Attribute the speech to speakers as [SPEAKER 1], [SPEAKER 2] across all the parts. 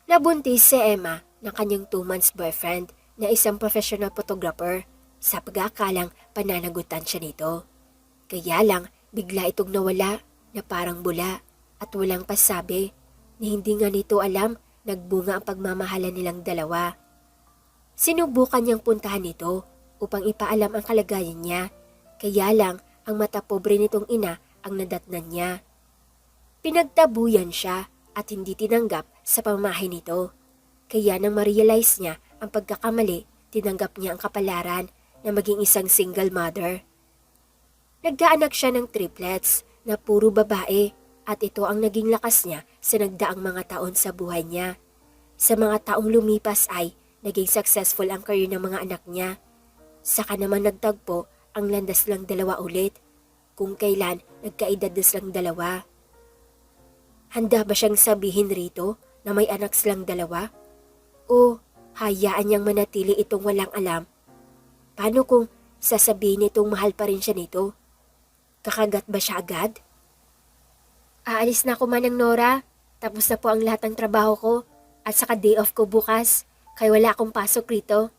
[SPEAKER 1] Nabuntis si Emma ng kanyang 2 months boyfriend na isang professional photographer sa pag-aakalang pananagutan siya nito. Kaya lang bigla itong nawala na parang bula at walang pasabi na hindi nga nito alam nagbunga ang pagmamahalan nilang dalawa. Sinubukan niyang puntahan ito upang ipaalam ang kalagayan niya, kaya lang ang mata pobre nitong ina ang nadatnan niya. Pinagtabuyan siya at hindi tinanggap sa pamamahay nito. Kaya nang ma-realize niya ang pagkakamali, tinanggap niya ang kapalaran na maging isang single mother. Nagkaanak siya ng triplets na puro babae at ito ang naging lakas niya sa nagdaang mga taon sa buhay niya. Sa mga taong lumipas ay naging successful ang career ng mga anak niya. Saka naman nagtagpo ang landas lang dalawa ulit, kung kailan nagkaedad na silang dalawa. Handa ba siyang sabihin rito na may anak silang dalawa? O hayaan niyang manatili itong walang alam? Paano kung sasabihin nitong mahal pa rin siya nito? Kakagat ba siya agad? Aalis na ako, Manang Nora. Tapos na po ang lahat ng trabaho ko at saka day off ko bukas kaya wala akong pasok rito.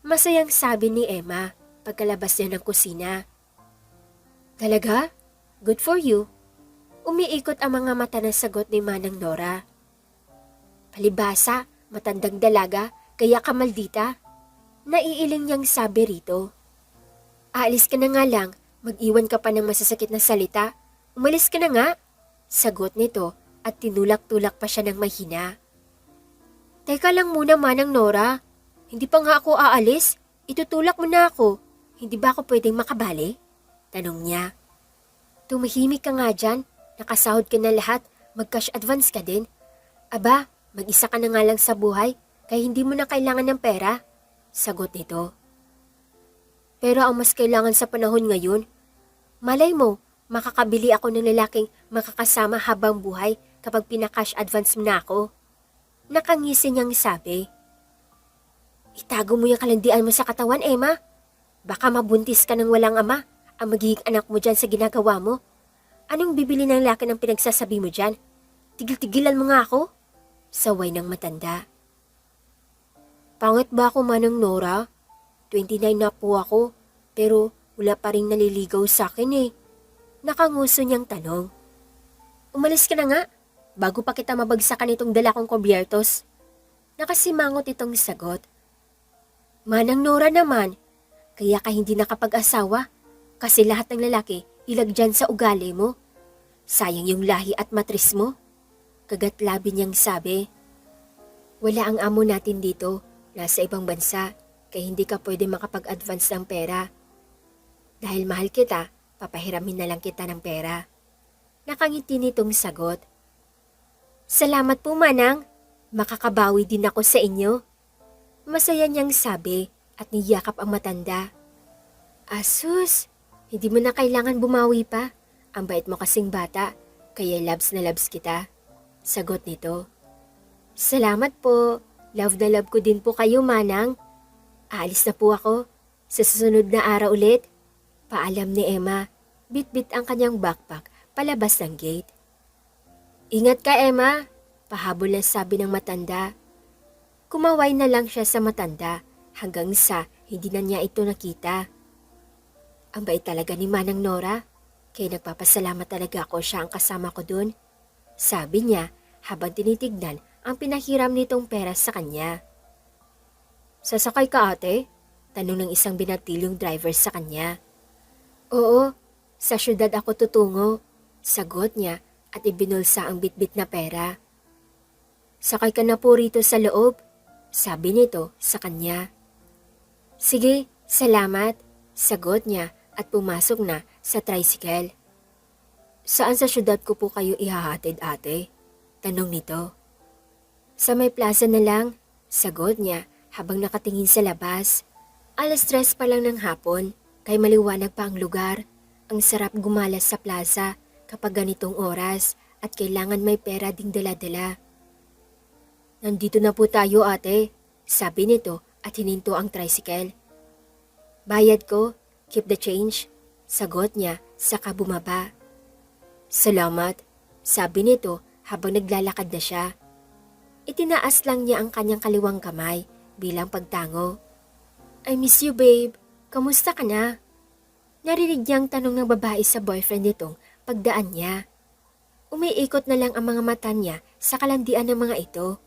[SPEAKER 1] Masayang sabi ni Emma pagkalabas niya ng kusina. Talaga? Good for you. Umiikot ang mga mata na sagot ni Manang Nora. Palibasa, matandang dalaga, kaya ka maldita. Naiiling niyang sabi rito. Aalis ka na nga lang, mag-iwan ka pa ng masasakit na salita. Umalis ka na nga, sagot nito at tinulak-tulak pa siya ng mahina. Teka lang muna, Manang Nora. Hindi pa nga ako aalis, itutulak mo na ako. Hindi ba ako pwedeng makabali? Tanong niya. Tumahimik ka nga dyan. Nakasahod ka na lahat, mag-cash advance ka din. Aba, mag-isa ka na nga lang sa buhay, kaya hindi mo na kailangan ng pera. Sagot nito. Pero ang mas kailangan sa panahon ngayon, malay mo, makakabili ako ng lalaking makakasama habang buhay kapag pinakash advance mo na ako. Nakangisi niyang sabi. Itago mo yung kalandian mo sa katawan, Emma. Baka mabuntis ka ng walang ama ang magiging anak mo dyan sa ginagawa mo. Anong bibili ng laki ng pinagsasabi mo dyan? Tigil-tigilan mo nga ako? Saway ng matanda. Pangit ba ako, Manang Nora? 29 na po ako, pero wala pa rin naliligaw sa akin eh. Nakanguso niyang tanong. Umalis ka na nga, bago pa kita mabagsakan itong dala kong kobyertos. Nakasimangot itong sagot. Manang Nora naman, kaya ka hindi nakapag-asawa kasi lahat ng lalaki ilag dyan sa ugali mo. Sayang yung lahi at matris mo. Kagatlabi niyang sabi. Wala ang amo natin dito, nasa ibang bansa, kaya hindi ka pwede makapag-advance ng pera. Dahil mahal kita, papahiramin na lang kita ng pera. Nakangiti nitong sagot. Salamat po, Manang. Makakabawi din ako sa inyo. Masaya niyang sabi at niyakap ang matanda. Asus, hindi mo na kailangan bumawi pa. Ang bait mo kasing bata, kaya loves na loves kita. Sagot nito. Salamat po. Love na love ko din po kayo, Manang. Aalis na po ako. Sa susunod na araw ulit. Paalam ni Emma. Bit-bit ang kanyang backpack palabas ng gate. Ingat ka, Emma. Pahabol na sabi ng matanda. Kumaway na lang siya sa matanda hanggang sa hindi na niya ito nakita. Ang bait talaga ni Manang Nora, kaya nagpapasalamat talaga ako siya ang kasama ko dun. Sabi niya habang tinitignan ang pinahiram nitong pera sa kanya. Sasakay ka ate? Tanong ng isang binatilyong driver sa kanya. Oo, sa syudad ako tutungo. Sagot niya at ibinulsa ang bitbit na pera. Sakay ka na po rito sa loob, sabi nito sa kanya. Sige, salamat, sagot niya at pumasok na sa tricycle. Saan sa syudad ko po kayo ihahatid, ate? Tanong nito. Sa may plaza na lang, sagot niya habang nakatingin sa labas. 3:00 pa lang ng hapon, kay maliwanag pa ang lugar. Ang sarap gumalas sa plaza kapag ganitong oras at kailangan may pera ding dala-dala. Nandito na po tayo, ate, sabi nito at hininto ang tricycle. Bayad ko, keep the change, sagot niya saka bumaba. Salamat, sabi nito habang naglalakad na siya. Itinaas lang niya ang kanyang kaliwang kamay bilang pagtango. I miss you, babe. Kamusta ka na? Narinig niyang tanong ng babae sa boyfriend nitong pagdaan niya. Umiikot na lang ang mga mata niya sa kalandian ng mga ito.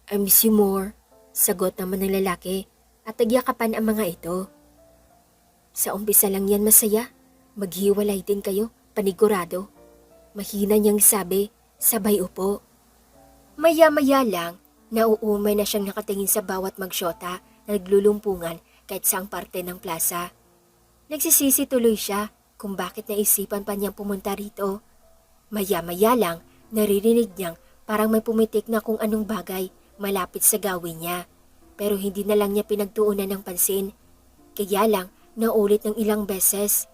[SPEAKER 1] I miss you more, sagot naman ng lalaki at nagyakapan ang mga ito. Sa umpisa lang yan masaya, maghiwalay din kayo, panigurado. Mahina niyang sabi, sabay upo. Maya-maya lang, nauumay na siyang nakatingin sa bawat magsyota na naglulumpungan kahit saang parte ng plaza. Nagsisisi tuloy siya kung bakit naisipan pa niyang pumunta rito. Maya-maya lang, naririnig niyang parang may pumitik na kung anong bagay malapit sa gawin niya. Pero hindi na lang niya pinagtuunan ng pansin. Kaya lang, naulit ng ilang beses.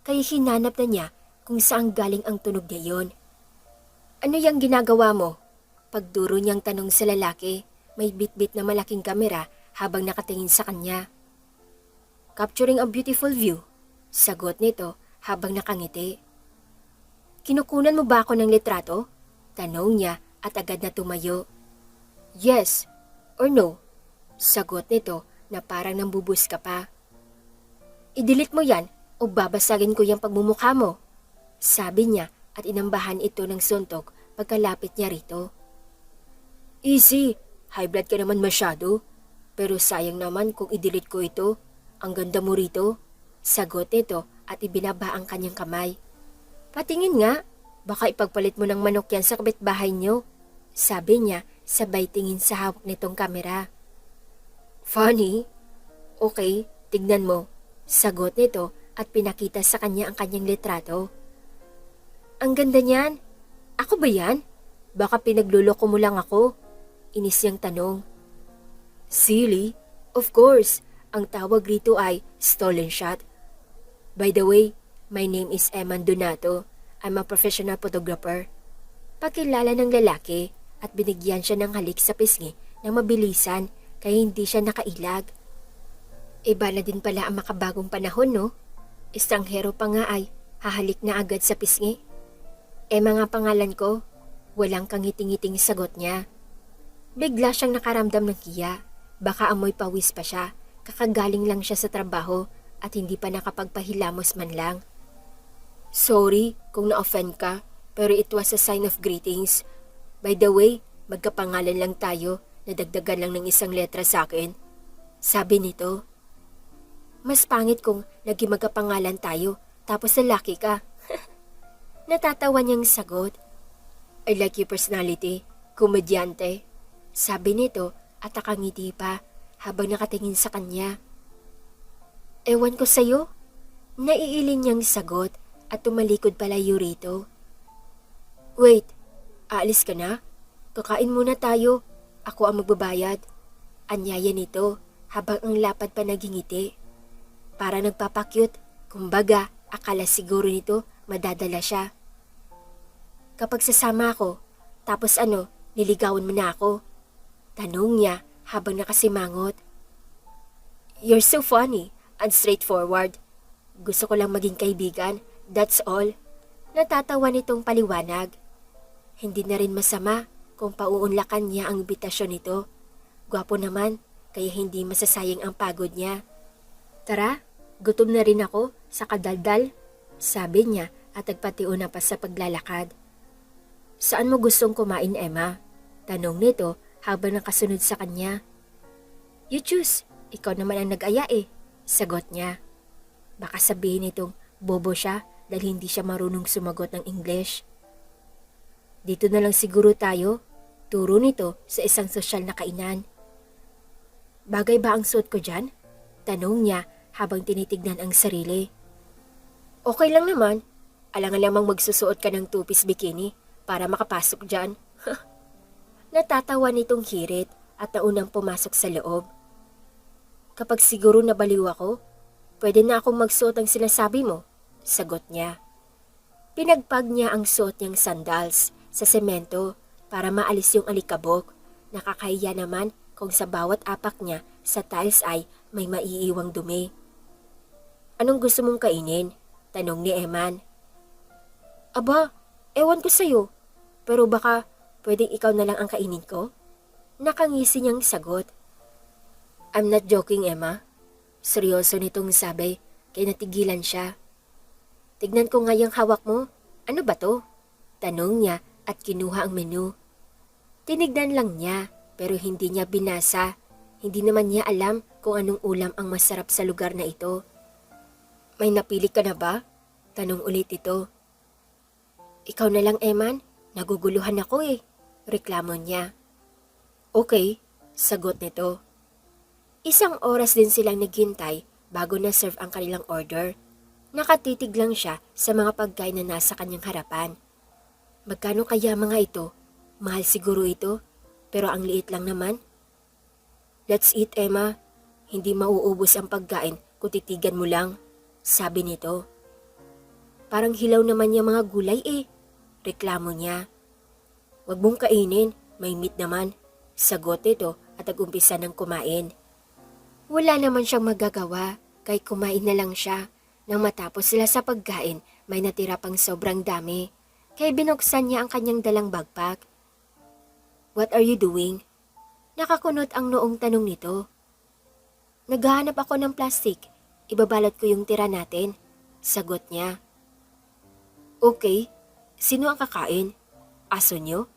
[SPEAKER 1] Kaya hinanap na niya kung saan galing ang tunog niya yon. Ano yung ginagawa mo? Pagduro niyang tanong sa lalaki, may bit-bit na malaking kamera habang nakatingin sa kanya. Capturing a beautiful view, sagot nito habang nakangiti. Kinukunan mo ba ako ng litrato? Tanong niya at agad na tumayo. Yes or no? Sagot nito na parang nambubus ka pa. I-delete mo yan o babasagin ko yung pagmumukha mo. Sabi niya at inambahan ito ng suntok pagkalapit niya rito. Easy, high blood ka naman masyado. Pero sayang naman kung i-delete ko ito. Ang ganda mo rito. Sagot nito at ibinaba ang kanyang kamay. Patingin nga, baka ipagpalit mo ng manok yan sa kapitbahay niyo. Sabi niya sabay tingin sa hawak nitong kamera. Funny? Okay, tignan mo. Sagot nito at pinakita sa kanya ang kanyang litrato. Ang ganda niyan. Ako ba yan? Baka pinagluloko mo lang ako. Inis niyang tanong. Silly? Of course, ang tawag rito ay stolen shot. By the way, my name is Eman Donato. I'm a professional photographer. Pakilala ng lalaki at binigyan siya ng halik sa pisngi ng mabilisan kaya hindi siya nakailag. Iba na din pala ang makabagong panahon, no? Estranghero pa nga ay hahalik na agad sa pisngi. Emma nga pangalan ko. Walang kangiting-ngiting sagot niya. Bigla siyang nakaramdam ng hiya. Baka amoy pawis pa siya. Kakagaling lang siya sa trabaho at hindi pa nakapagpahilamos man lang. Sorry kung na-offend ka, pero it was a sign of greetings. By the way, magkapangalan lang tayo, nadagdagan lang ng isang letra sa akin. Sabi nito. Mas pangit kung naging magkapangalan tayo, tapos lalaki ka. Natatawa niyang sagot. I like your personality, komedyante. Sabi nito at nakangiti pa habang nakatingin sa kanya. Ewan ko sa'yo. Naiiling niyang sagot at tumalikod palayo rito. Wait, aalis ka na? Kakain muna tayo. Ako ang magbabayad. Anyaya nito habang ang lapad pa nagingiti. Para nagpapakyut, kumbaga akala siguro nito madadala siya. Kapag sasama ako, tapos niligawan mo na ako? Tanong niya habang nakasimangot. You're so funny and straightforward. Gusto ko lang maging kaibigan, that's all. Natatawa nitong paliwanag. Hindi na rin masama kung pauunlakan niya ang imbitasyon nito. Gwapo naman, kaya hindi masasayang ang pagod niya. Tara, gutom na rin ako sa kadaldal, sabi niya at nagpatiuna pa sa paglalakad. Saan mo gustong kumain, Emma? Tanong nito habang nakasunod sa kanya. You choose, ikaw naman ang nag-aya sagot niya. Baka sabihin nitong bobo siya dahil hindi siya marunong sumagot ng English. Dito na lang siguro tayo, turo nito sa isang sosyal na kainan. Bagay ba ang suot ko dyan? Tanong niya habang tinitignan ang sarili. Okay lang naman, alangan lamang magsusuot ka ng two-piece bikini para makapasok dyan. Natatawa nitong hirit at naunang pumasok sa loob. Kapag siguro nabaliw ako, pwede na akong magsuot ng sinasabi mo, sagot niya. Pinagpag niya ang suot niyang sandals sa semento para maalis yung alikabok. Nakakahiya naman kung sa bawat apak niya sa tiles ay may maiiwang dumi. Anong gusto mong kainin? Tanong ni Eman. Aba, ewan ko sa'yo, pero baka pwedeng ikaw na lang ang kainin ko? Nakangisi niyang sagot. I'm not joking, Emma. Seryoso nitong sabi, kaya natigilan siya. Tignan ko nga yung hawak mo. Ano ba to? Tanong niya at kinuha ang menu. Tinignan lang niya pero hindi niya binasa. Hindi naman niya alam kung anong ulam ang masarap sa lugar na ito. May napili ka na ba? Tanong ulit ito. Ikaw na lang, Eman. Naguguluhan ako eh. Reklamo niya. Okay, sagot nito. Isang oras din silang naghintay bago na-serve ang kanilang order. Nakatitig lang siya sa mga pagkain na nasa kanyang harapan. Magkano kaya mga ito? Mahal siguro ito, pero ang liit lang naman. Let's eat, Emma. Hindi mauubos ang pagkain kung titigan mo lang, sabi nito. Parang hilaw naman yung mga gulay eh, reklamo niya. Wag mong kainin, may meat naman, sagot nito at nag-umpisa ng kumain. Wala naman siyang magagawa, kaya kumain na lang siya. Nang matapos sila sa pagkain, may natira pang sobrang dami. Kaya binuksan niya ang kanyang dalang backpack. What are you doing? Nakakunot ang noong tanong nito. Naghahanap ako ng plastic. Ibabalot ko yung tira natin, sagot niya. Okay, sino ang kakain? Aso niyo?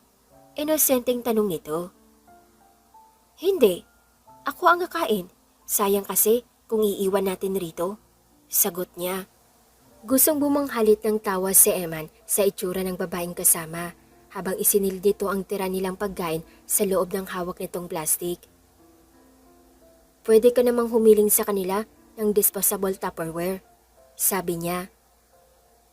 [SPEAKER 1] Inosenteng tanong nito. Hindi, ako ang kakain. Sayang kasi kung iiwan natin rito, sagot niya. Gustong bumanghalit ng tawa si Eman sa itsura ng babaeng kasama habang isinil dito ang tira nilang pagkain sa loob ng hawak nitong plastic. Pwede ka namang humiling sa kanila ng disposable Tupperware, sabi niya.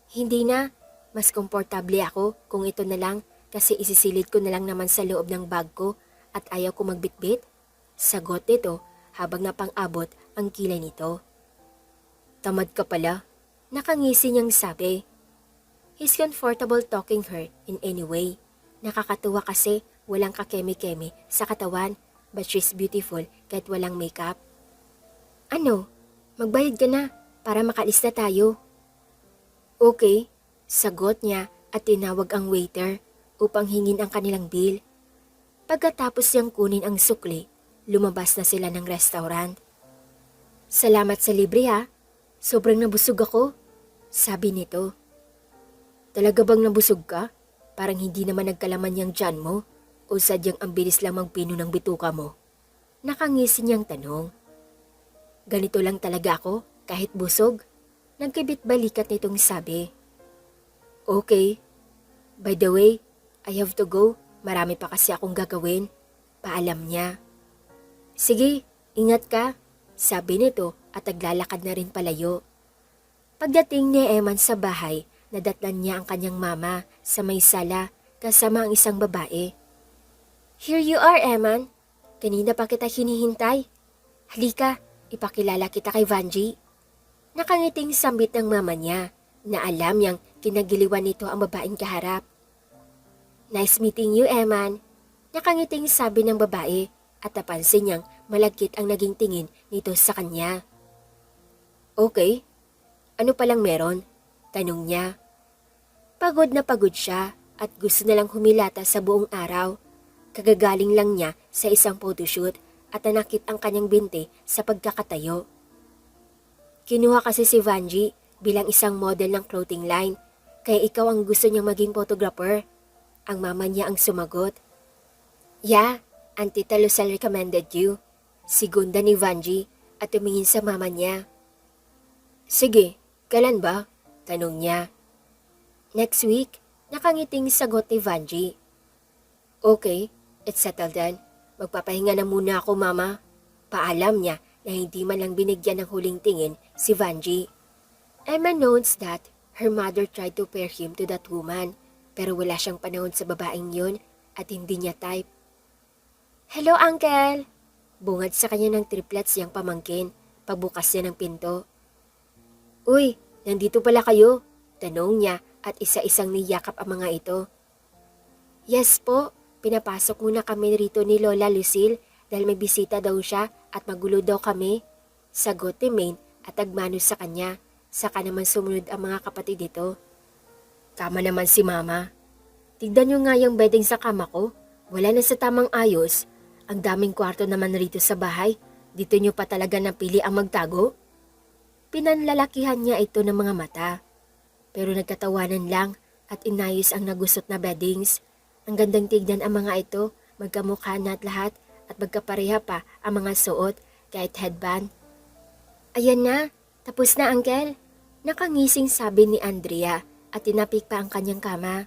[SPEAKER 1] Hindi na, mas komportable ako kung ito na lang kasi isisilid ko na lang naman sa loob ng bag ko at ayaw ko magbitbit, sagot nito habang napang-abot ang kilay nito. Tamad ka pala, nakangisi niyang sabi. He's comfortable talking her in any way. Nakakatuwa kasi walang kakeme-keme sa katawan but she's beautiful kahit walang makeup. Ano? Magbayad ka na para makalis na tayo. Okay, sagot niya at tinawag ang waiter upang hingin ang kanilang bill. Pagkatapos niyang kunin ang sukli, lumabas na sila ng restaurant. Salamat sa libre ha. Sobrang nabusog ako, sabi nito. Talaga bang nabusog ka? Parang hindi naman nagkalaman yung tiyan mo o sadyang ang bilis lang magpino ng bituka mo. Nakangisi niyang tanong. Ganito lang talaga ako kahit busog. Nagkibit balikat nitong sabi. Okay. By the way, I have to go. Marami pa kasi akong gagawin. Paalam niya. Sige, ingat ka, sabi nito at naglalakad na rin palayo. Pagdating ni Eman sa bahay, nadatnan niya ang kanyang mama sa may sala kasama ang isang babae. Here you are, Eman. Kanina pa kita hinihintay. Halika, ipakilala kita kay Vanji. Nakangiting sambit ng mama niya na alam niyang kinagiliwan nito ang babaeng kaharap. Nice meeting you, Eman. Nakangiting sabi ng babae at napansin niyang malagkit ang naging tingin nito sa kanya. Okay, ano palang meron? Tanong niya. Pagod na pagod siya at gusto na lang humilata sa buong araw. Kagagaling lang niya sa isang photoshoot at nanakit ang kanyang binti sa pagkakatayo. Kinuha kasi si Vanji bilang isang model ng clothing line, kaya ikaw ang gusto niyang maging photographer. Ang mama niya ang sumagot. Yeah, Auntie Talusal recommended you. Sigunda ni Vanji at tumingin sa mama niya. Sige, kailan ba? Tanong niya. Next week, nakangiting sagot ni Vanji. Okay, it's settled then. Magpapahinga na muna ako, mama. Paalam niya na hindi man lang binigyan ng huling tingin si Vanji. Emma notes that her mother tried to pair him to that woman pero wala siyang panahon sa babaeng yun at hindi niya type. Hello, Uncle! Bungad sa kanya ng triplets yang pamangkin pagbukas niya ng pinto. Uy, nandito pala kayo? Tanong niya at isa-isang niyakap ang mga ito. Yes po, pinapasok muna kami rito ni Lola Lucille dahil may bisita daw siya at magulo daw kami. Sagot ni Maine at nagmano sa kanya, saka naman sumunod ang mga kapatid dito. Tama naman si Mama. Tignan nyo nga yung bedding sa kama ko. Wala na sa tamang ayos. Ang daming kwarto naman rito sa bahay. Dito nyo pa talaga napili ang magtago? Pinanlalakihan niya ito ng mga mata. Pero nagkatawanan lang at inayos ang nagusot na beddings. Ang gandang tignan ang mga ito, magkamukha na at lahat at magkapareha pa ang mga suot kahit headband. Ayan na, tapos na Uncle. Nakangising sabi ni Andrea at tinapik pa ang kanyang kama.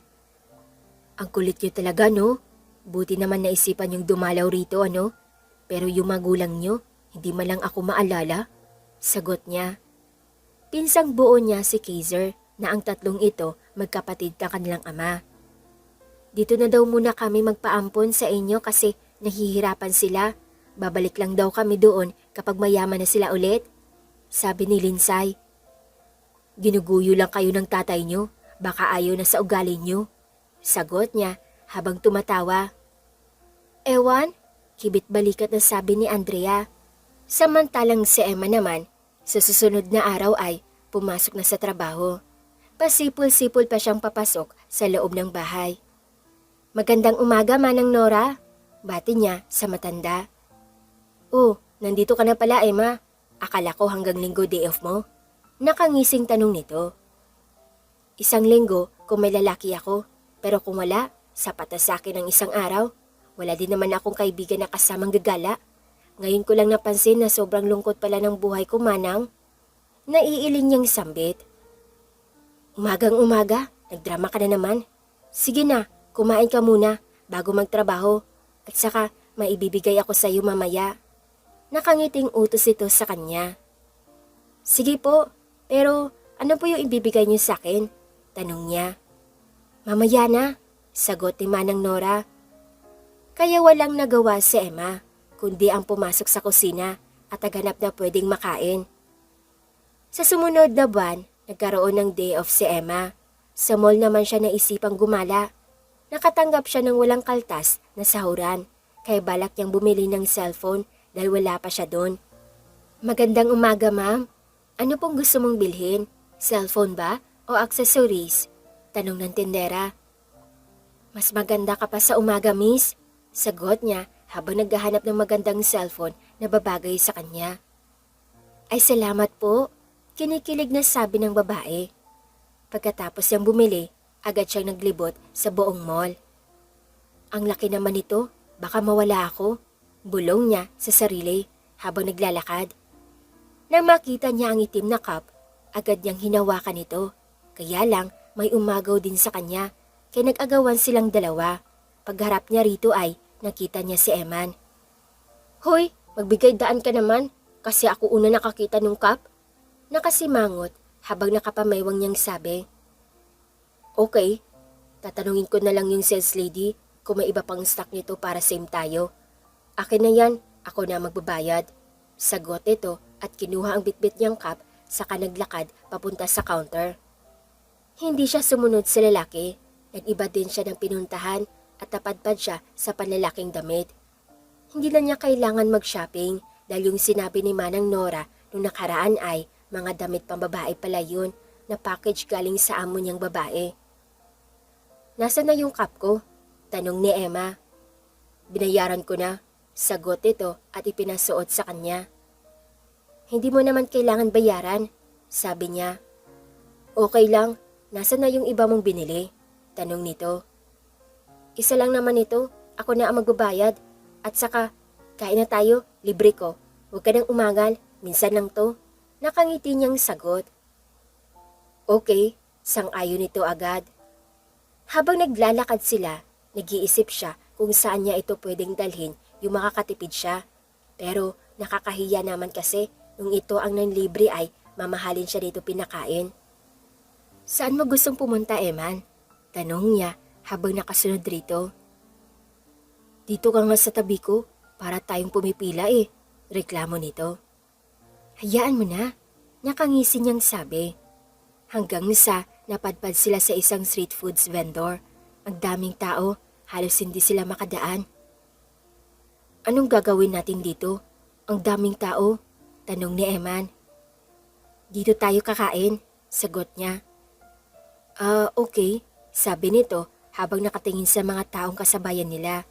[SPEAKER 1] Ang kulit niyo talaga no? Buti naman naisipan yung dumalaw rito ano? Pero yung magulang niyo, hindi man lang ako maalala. Sagot niya. Pinsang buo niya si Kaiser na ang tatlong ito magkapatid ng kanilang ama. Dito na daw muna kami magpaampon sa inyo kasi nahihirapan sila. Babalik lang daw kami doon kapag mayaman na sila ulit. Sabi ni Linsay. Ginuguyo lang kayo ng tatay niyo, baka ayaw na sa ugali niyo. Sagot niya habang tumatawa. Ewan, kibit balikat na sabi ni Andrea. Samantalang si Emma naman, sa susunod na araw ay pumasok na sa trabaho. Pasipol-sipol pa siyang papasok sa loob ng bahay. Magandang umaga Manang Nora, bati niya sa matanda. Oh, nandito ka na pala Emma. Akala ko hanggang linggo day off mo. Nakangising tanong nito. Isang linggo kung may lalaki ako, pero kung wala, sapat na sa akin ang isang araw. Wala din naman akong kaibigan na kasamang gagala. Ngayon ko lang napansin na sobrang lungkot pala ng buhay ko, Manang. Naiiling niyang sambit. Umagang umaga, nagdrama ka na naman. Sige na, kumain ka muna bago magtrabaho. At saka maibibigay ako sa iyo mamaya. Nakangiting utos ito sa kanya. Sige po, pero ano po yung ibibigay niyo sa akin? Tanong niya. Mamaya na, sagot ni Manang Nora. Kaya walang nagawa si Emma, kundi ang pumasok sa kusina at naganap na pwedeng makain. Sa sumunod na buwan, nagkaroon ng day off si Emma. Sa mall naman siya naisipang gumala. Nakatanggap siya ng walang kaltas na sahuran, kaya balak niyang bumili ng cellphone dahil wala pa siya doon. Magandang umaga ma'am. Ano pong gusto mong bilhin? Cellphone ba o accessories? Tanong ng tindera. Mas maganda ka pa sa umaga miss. Sagot niya habang naghahanap ng magandang cellphone na babagay sa kanya. Ay salamat po. Kinikilig na sabi ng babae. Pagkatapos niyang bumili, agad siyang naglibot sa buong mall. Ang laki naman nito, baka mawala ako. Bulong niya sa sarili habang naglalakad. Nang makita niya ang itim na cup, agad niyang hinawakan ito. Kaya lang may umagaw din sa kanya, kaya nag-agawan silang dalawa. Pagharap niya rito ay nakita niya si Eman. Hoy, magbigay daan ka naman kasi ako una nakakita ng cup. Nakasimangot habang nakapameywang niyang sabi. Okay, tatanungin ko na lang yung sales lady kung may iba pang stock nito para same tayo. Akin na yan, ako na magbabayad. Sagot ito at kinuha ang bitbit niyang cup saka naglakad papunta sa counter. Hindi siya sumunod sa lalaki. Nag-iba din siya ng pinuntahan at tapadpad siya sa panlalaking damit. Hindi na niya kailangan mag-shopping dahil yung sinabi ni Manang Nora nung nakaraan ay mga damit pambabae pala yun na package galing sa amo niyang babae. Nasaan na yung cup ko? Tanong ni Emma. Binayaran ko na. Sagot ito at ipinasuot sa kanya. Hindi mo naman kailangan bayaran, sabi niya. Okay lang, nasaan na yung iba mong binili? Tanong nito. Isa lang naman ito, ako na ang magbabayad. At saka, kain na tayo, libre ko. Huwag ka nang umangal, minsan lang to. Nakangiti niyang sagot. Okay, sang-ayon nito agad. Habang naglalakad sila, nag-iisip siya kung saan niya ito pwedeng dalhin yung makakatipid siya. Pero nakakahiya naman kasi nung ito ang nanlibre ay mamahalin siya dito pinakain. Saan mo gustong pumunta, Eman? Tanong niya habang nakasunod rito. Dito ka nga sa tabi ko para tayong pumipila eh, reklamo nito. Hayaan mo na, nakangisi niyang sabi. Hanggang sa napadpad sila sa isang street foods vendor. Ang daming tao, halos hindi sila makadaan. Anong gagawin natin dito? Ang daming tao, tanong ni Eman. Dito tayo kakain, sagot niya. Okay, sabi nito habang nakatingin sa mga taong kasabayan nila.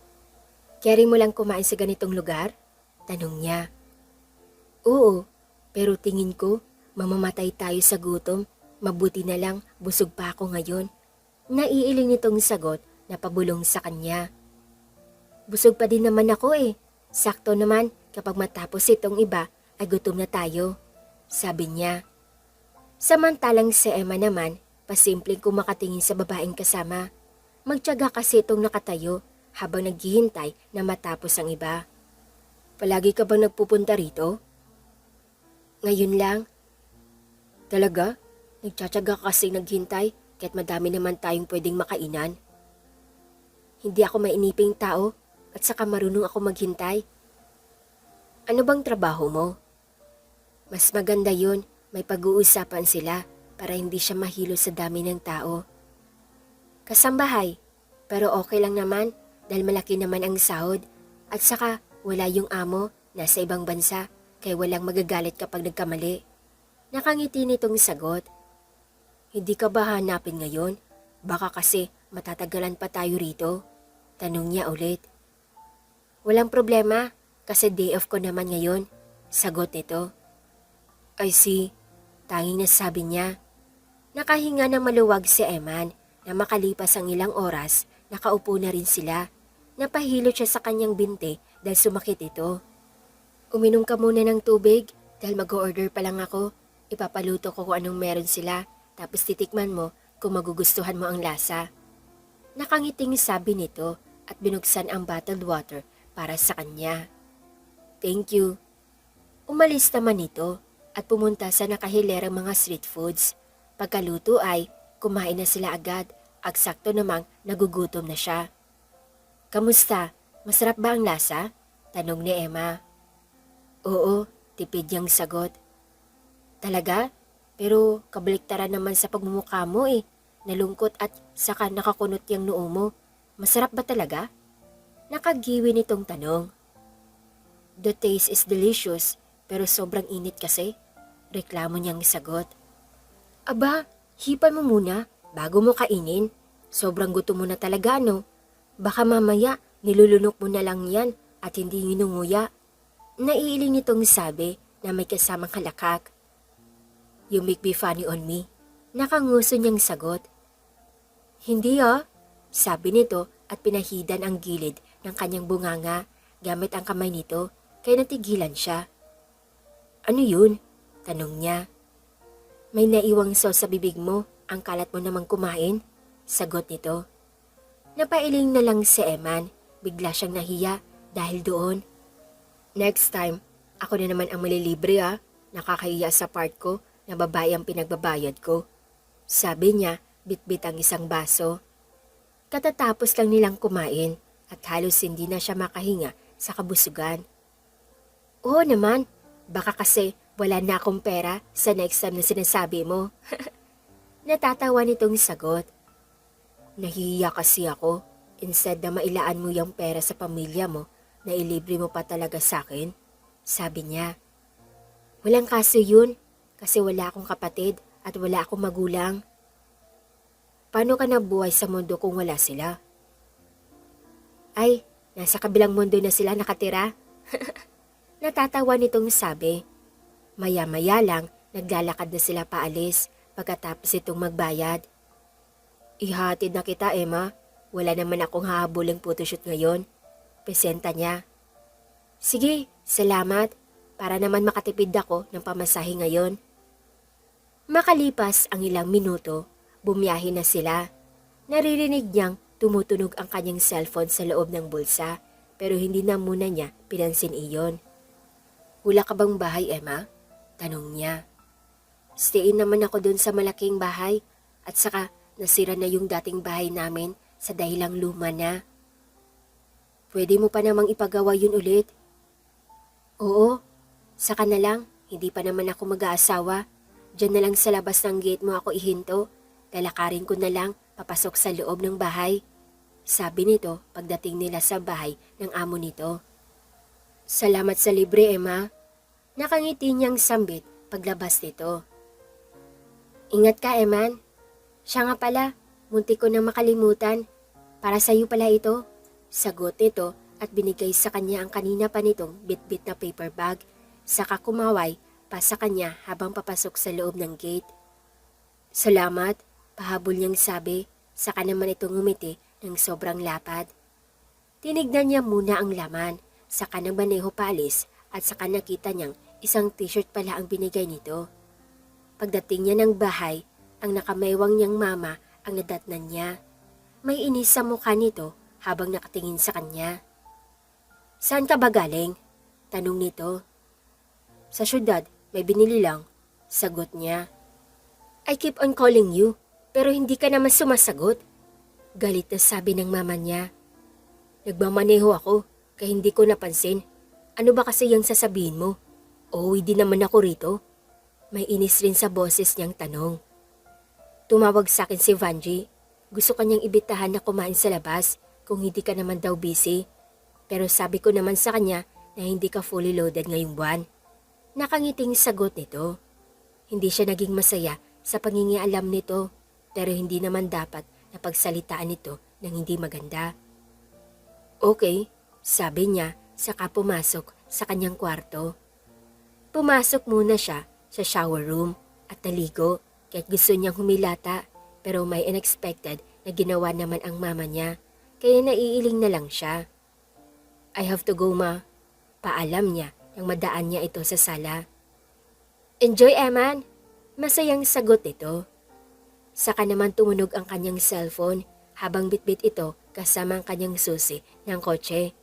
[SPEAKER 1] Keri mo lang kumain sa ganitong lugar? Tanong niya. Oo, pero tingin ko mamamatay tayo sa gutom. Mabuti na lang busog pa ako ngayon. Naiiling nitong sagot na pabulong sa kanya. Busog pa din naman ako eh. Sakto naman kapag matapos itong iba ay gutom na tayo, sabi niya. Samantalang si Emma naman, pasimpleng kumakatingin sa babaeng kasama. Magtiyaga kasi itong nakatayo habang naghihintay na matapos ang iba. Palagi ka bang nagpupunta rito? Ngayon lang. Talaga? Nagtsatsaga ka kasi naghintay kahit madami naman tayong pwedeng makainan. Hindi ako mainiping tao at saka marunong ako maghintay. Ano bang trabaho mo? Mas maganda yun, may pag-uusapan sila para hindi siya mahilo sa dami ng tao. Kasambahay, pero okay lang naman dahil malaki naman ang sahod at saka wala yung amo, nasa ibang bansa kaya walang magagalit kapag nagkamali. Nakangiti nitong sagot. Hindi ka ba hanapin ngayon? Baka kasi matatagalan pa tayo rito. Tanong niya ulit. Walang problema kasi day off ko naman ngayon. Sagot nito. I see. Tanging nasabi niya. Nakahinga ng maluwag si Eman na makalipas ang ilang oras, nakaupo na rin sila. Napahilot siya sa kanyang binti dahil sumakit ito. Uminom ka muna ng tubig dahil mag-order pa lang ako. Ipapaluto ko kung anong meron sila tapos titikman mo kung magugustuhan mo ang lasa. Nakangiting sabi nito at binuksan ang bottled water para sa kanya. Thank you. Umalis naman ito at pumunta sa nakahilerang mga street foods. Pagkaluto ay kumain na sila agad at sakto namang nagugutom na siya. Kamusta? Masarap ba ang lasa? Tanong ni Emma. Oo, tipid niyang sagot. Talaga? Pero kabaliktaran naman sa pagmumukha mo eh. Nalungkot at saka nakakunot yung noo mo. Masarap ba talaga? Nakagiwi nitong tanong. The taste is delicious pero sobrang init kasi. Reklamo niyang sagot. Aba, hipan mo muna bago mo kainin. Sobrang gutom mo na talaga no. Baka mamaya nilulunok mo na lang yan at hindi nginunguya. Naiiling nitong sabi na may kasamang halakak. You make me funny on me. Nakanguso niyang sagot. Hindi sabi nito at pinahidan ang gilid ng kanyang bunganga gamit ang kamay nito kaya natigilan siya. Ano yun? Tanong niya. May naiwang sauce sa bibig mo, ang kalat mo namang kumain? Sagot nito. Napailing na lang si Eman, bigla siyang nahiya dahil doon. Next time, ako na naman ang malilibre nakakahiya sa part ko na babae ang pinagbabayad ko. Sabi niya, bitbit ang isang baso. Katatapos lang nilang kumain at halos hindi na siya makahinga sa kabusugan. Oo naman, baka kasi wala na akong pera sa next time na sinasabi mo. Natatawa nitong sagot. Nahihiya kasi ako. Instead na mailaan mo yung pera sa pamilya mo, na ilibre mo pa talaga sa akin. Sabi niya. Walang kaso yun, kasi wala akong kapatid at wala akong magulang. Paano ka nabuhay sa mundo kung wala sila? Ay, nasa kabilang mundo na sila nakatira. Natatawa nitong sabi. Maya-maya lang, naglalakad na sila paalis pagkatapos itong magbayad. Ihatid na kita, Emma. Wala naman akong hahabuling photoshoot ngayon. Presenta niya. Sige, salamat. Para naman makatipid ako ng pamasahe ngayon. Makalipas ang ilang minuto, bumiyahe na sila. Naririnig niyang tumutunog ang kanyang cellphone sa loob ng bulsa pero hindi na muna niya pinansin iyon. Wala ka bang bahay, Emma? Tanong niya. Stayin naman ako dun sa malaking bahay at saka nasira na yung dating bahay namin sa dahilang luma na. Pwede mo pa namang ipagawa yun ulit? Oo, saka na lang, hindi pa naman ako mag-aasawa. Diyan na lang sa labas ng gate mo ako ihinto. Lalakarin ko na lang papasok sa loob ng bahay. Sabi nito pagdating nila sa bahay ng amo nito. Salamat sa libre, Emma. Nakangiti niyang sambit paglabas nito. Ingat ka, Eman. Siya nga pala, muntik ko nang makalimutan. Para sa'yo pala ito. Sagot nito at binigay sa kanya ang kanina pa nitong bit-bit na paper bag. Saka kumaway pa sa kanya habang papasok sa loob ng gate. Salamat, pahabol niyang sabi. Saka naman itong ngumiti ng sobrang lapad. Tinignan niya muna ang laman. Saka nagmaneho paalis at saka nakita niyang isang t-shirt pala ang binigay nito. Pagdating niya ng bahay, ang nakamaywang niyang mama ang nadatnan niya. May inis sa mukha nito habang nakatingin sa kanya. Saan ka ba galing? Tanong nito. Sa syudad, may binili lang. Sagot niya. I keep on calling you, pero hindi ka naman sumasagot. Galit na sabi ng mama niya. Nagmamaneho ako, kaya hindi ko napansin. Ano ba kasi yung sasabihin mo? Oo, hindi naman ako rito. May inis rin sa boses niyang tanong. Tumawag sa akin si Vanji. Gusto kanyang ibitahan na kumain sa labas kung hindi ka naman daw busy. Pero sabi ko naman sa kanya na hindi ka fully loaded ngayong buwan. Nakangiting sagot nito. Hindi siya naging masaya sa pangingialam nito pero hindi naman dapat na pagsalitaan nito ng hindi maganda. Okay, sabi niya saka pumasok sa kanyang kwarto. Pumasok muna siya sa shower room at naligo kahit gusto niyang humilata pero may unexpected na ginawa naman ang mama niya kaya naiiling na lang siya. I have to go ma. Paalam niya nang madaan niya ito sa sala. Enjoy Eman. Masayang sagot nito. Saka naman tumunog ang kanyang cellphone habang bitbit ito kasama ang kanyang susi ng kotse.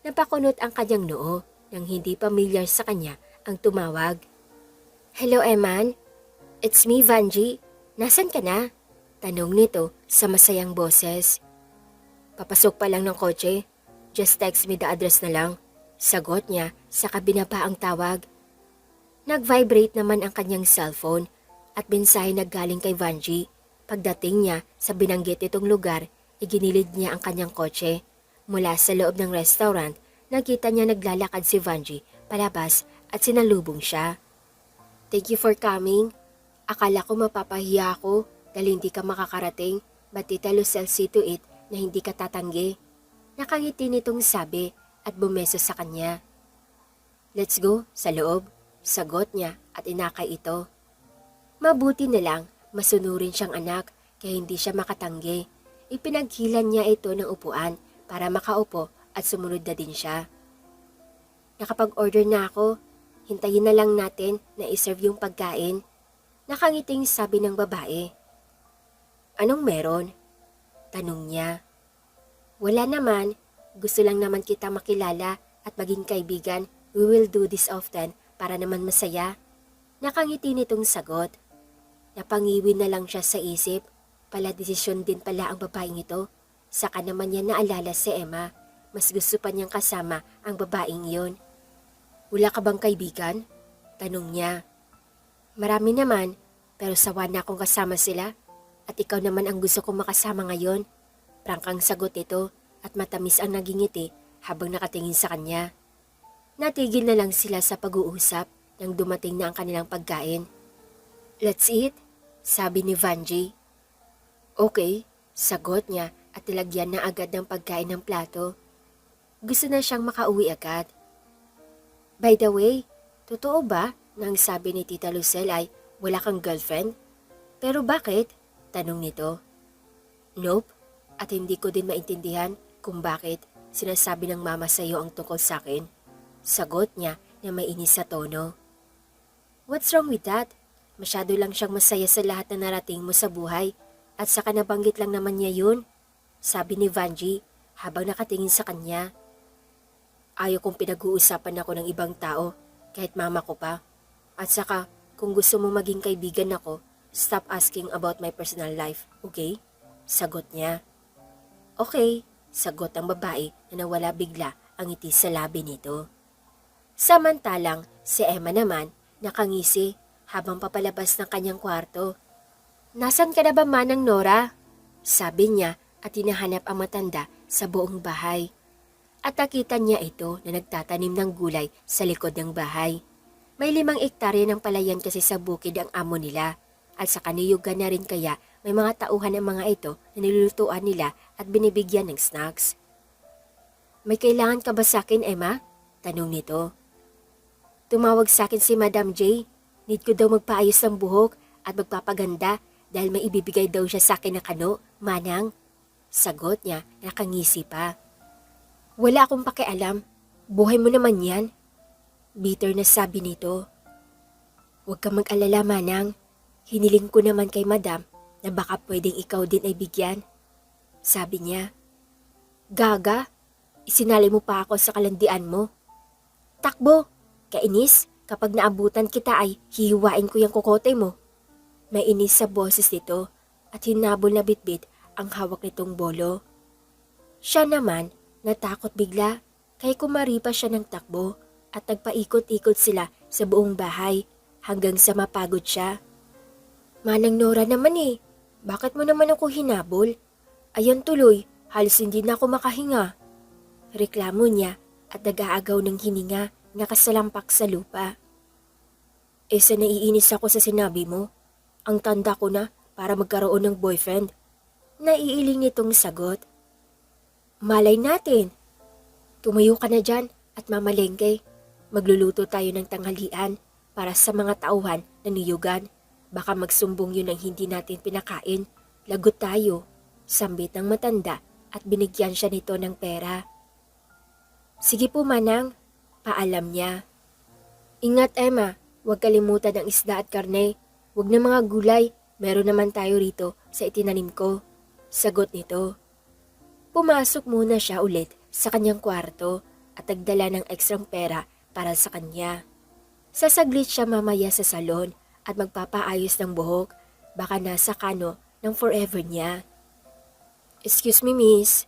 [SPEAKER 1] Napakunot ang kanyang noo nang hindi pamilyar sa kanya ang tumawag. Hello Eman, it's me Vanji. Nasaan ka na? Tanong nito sa masayang boses. Papasok pa lang ng kotse. Just text me the address na lang. Sagot niya saka binaba ang tawag. Nag-vibrate naman ang kanyang cellphone at mensahe na galing kay Vanji. Pagdating niya sa binanggit itong lugar, iginilid niya ang kanyang kotse. Mula sa loob ng restaurant, nakita niya naglalakad si Vanji palabas at sinalubong siya. Thank you for coming. Akala ko mapapahiya ako dahil hindi ka makakarating, but Tita Lucel see to it na hindi ka tatanggi. Nakangiti nitong sabi at bumeso sa kanya. Let's go, sa loob, sagot niya at inakay ito. Mabuti na lang, masunurin siyang anak kaya hindi siya makatanggi. Ipinaghilan niya ito ng upuan para makaupo at sumunod na din siya. Nakapag-order na ako, hintayin na lang natin na iserve yung pagkain. Nakangiting sabi ng babae. Anong meron? Tanong niya. Wala naman, gusto lang naman kita makilala at maging kaibigan. We will do this often para naman masaya. Nakangiti nitong sagot. Napangiwin na lang siya sa isip. Pala desisyon din pala ang babaeng ito. Saka naman niya naalala si Emma. Mas gusto pa niyang kasama ang babaeng iyon. Wala ka bang kaibigan? Tanong niya. Marami naman, pero sawa na akong kasama sila. At ikaw naman ang gusto kong makasama ngayon. Prangkang sagot ito at matamis ang naging ngiti habang nakatingin sa kanya. Natigil na lang sila sa pag-uusap nang dumating na ang kanilang pagkain. Let's eat, sabi ni Vanji. Okay, sagot niya at nilagyan na agad ng pagkain ng plato. Gusto na siyang makauwi agad. By the way, totoo ba na ang sabi ni Tita Lucel ay wala kang girlfriend? Pero bakit? Tanong nito. Nope, at hindi ko din maintindihan kung bakit sinasabi ng mama sa iyo ang tungkol sa akin. Sagot niya na may inis sa tono. What's wrong with that? Masyado lang siyang masaya sa lahat na narating mo sa buhay at saka nabanggit lang naman niya yun, sabi ni Vanji habang nakatingin sa kanya. Ayaw kong pinag-uusapan ako ng ibang tao kahit mama ko pa. At saka kung gusto mo maging kaibigan ako, stop asking about my personal life, okay? Sagot niya. Okay, sagot ang babae na nawala bigla ang ngiti sa labi nito. Samantalang si Emma naman nakangisi habang papalabas ng kanyang kwarto. Nasaan ka na ba manang Nora? Sabi niya at hinahanap ang matanda sa buong bahay. At nakita niya ito na nagtatanim ng gulay sa likod ng bahay. May 5 hektarya ng palayan kasi sa bukid ang amo nila. At sa kaniyugan na rin kaya may mga tauhan ng mga ito na nilulutuan nila at binibigyan ng snacks. May kailangan ka ba sa akin, Emma? Tanong nito. Tumawag sa akin si Madam J. Need ko daw magpaayos ng buhok at magpapaganda dahil may ibibigay daw siya sa akin na kano, manang. Sagot niya, nakangisi pa. Wala akong pakialam. Buhay mo naman yan. Bitter na sabi nito. Huwag kang mag-alala, manang. Hiniling ko naman kay Madam na baka pwedeng ikaw din ay bigyan. Sabi niya. Gaga, isinali mo pa ako sa kalandian mo. Takbo, kainis, kapag naabutan kita ay hihiwain ko yung kokote mo. May inis sa boses nito at hinabol na bitbit ang hawak nitong bolo. Siya naman natakot bigla kaya kumaripa siya ng takbo at nagpaikot-ikot sila sa buong bahay hanggang sa mapagod siya. Manang Nora naman bakit mo naman ako hinabol? Ayan tuloy, halos hindi na ako makahinga. Reklamo niya at nag-aagaw ng hininga na kasalampak sa lupa. Sa naiinis ako sa sinabi mo. Ang tanda ko na para magkaroon ng boyfriend. Naiiling nitong sagot. Malay natin. Tumayo ka na dyan at mamalengke. Magluluto tayo ng tanghalian para sa mga tauhan na niyugan. Baka magsumbong yun ang hindi natin pinakain. Lagot tayo. Sambit ng matanda at binigyan siya nito ng pera. Sige po manang, paalam niya. Ingat Emma, huwag kalimutan ang isda at karne. Huwag na mga gulay, meron naman tayo rito sa itinanim ko. Sagot nito. Pumasok muna siya ulit sa kanyang kwarto at nagdala ng ekstrang pera para sa kanya. Sasaglit siya mamaya sa salon at magpapaayos ng buhok, baka nasa kano ng forever niya. Excuse me miss,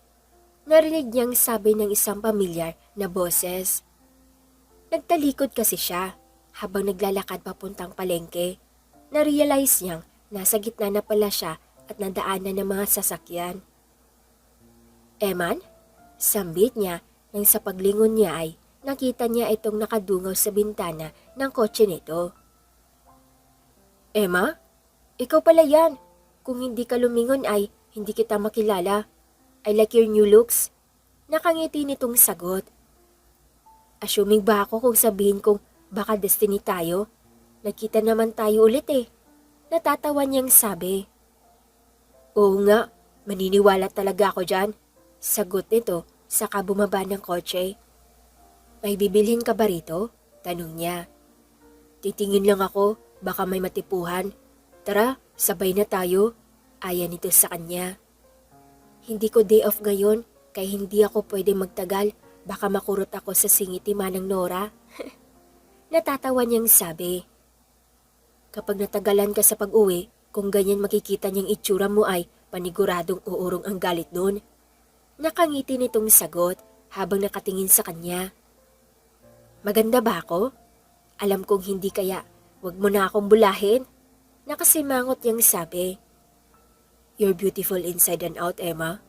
[SPEAKER 1] narinig niyang sabi ng isang pamilyar na boses. Nagtalikod kasi siya habang naglalakad papuntang palengke. Na-realize niyang nasa gitna na pala siya at nadaanan ng mga sasakyan. Eman, sambit niya nang sa paglingon niya ay nakita niya itong nakadungaw sa bintana ng kotse nito. Emma, ikaw pala yan. Kung hindi ka lumingon ay hindi kita makilala. I like your new looks. Nakangiti nitong sagot. Assuming ba ako kung sabihin kong baka destiny tayo? Nagkita naman tayo ulit Natatawa niyang sabi. Oo nga, maniniwala talaga ako dyan. Sagot nito saka bumaba ng kotse. May bibilhin ka ba rito? Tanong niya. Titingin lang ako, baka may matipuhan. Tara, sabay na tayo. Aya nito sa kanya. Hindi ko day off ngayon, kaya hindi ako pwede magtagal. Baka makurot ako sa singit ni Manang Nora. Natatawa niyang sabi. Kapag natagalan ka sa pag-uwi, kung ganyan makikita niyang itsura mo ay paniguradong uurong ang galit nun. Nakangiti nitong sagot habang nakatingin sa kanya. Maganda ba ako? Alam kong hindi kaya, wag mo na akong bulahin. Nakasimangot niyang sabi. You're beautiful inside and out, Emma.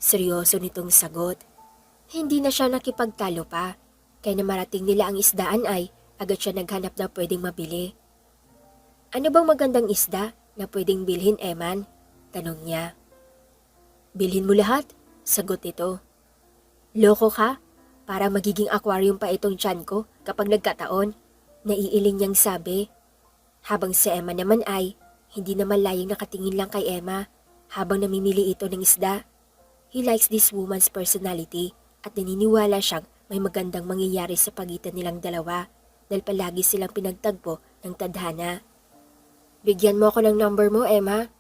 [SPEAKER 1] Seryoso nitong sagot. Hindi na siya nakipagtalo pa, kaya na marating nila ang isdaan ay agad siya naghanap na pwedeng mabili. Ano bang magandang isda na pwedeng bilhin, Eman? Tanong niya. Bilhin mo lahat, sagot nito. Loko ka? Para magiging aquarium pa itong tiyan ko kapag nagkataon, naiiling niyang sabi. Habang si Emma naman ay, hindi naman layang nakatingin lang kay Emma habang namimili ito ng isda. He likes this woman's personality at naniniwala siyang may magandang mangyayari sa pagitan nilang dalawa dahil palagi silang pinagtagpo ng tadhana. Bigyan mo ako ng number mo, Emma,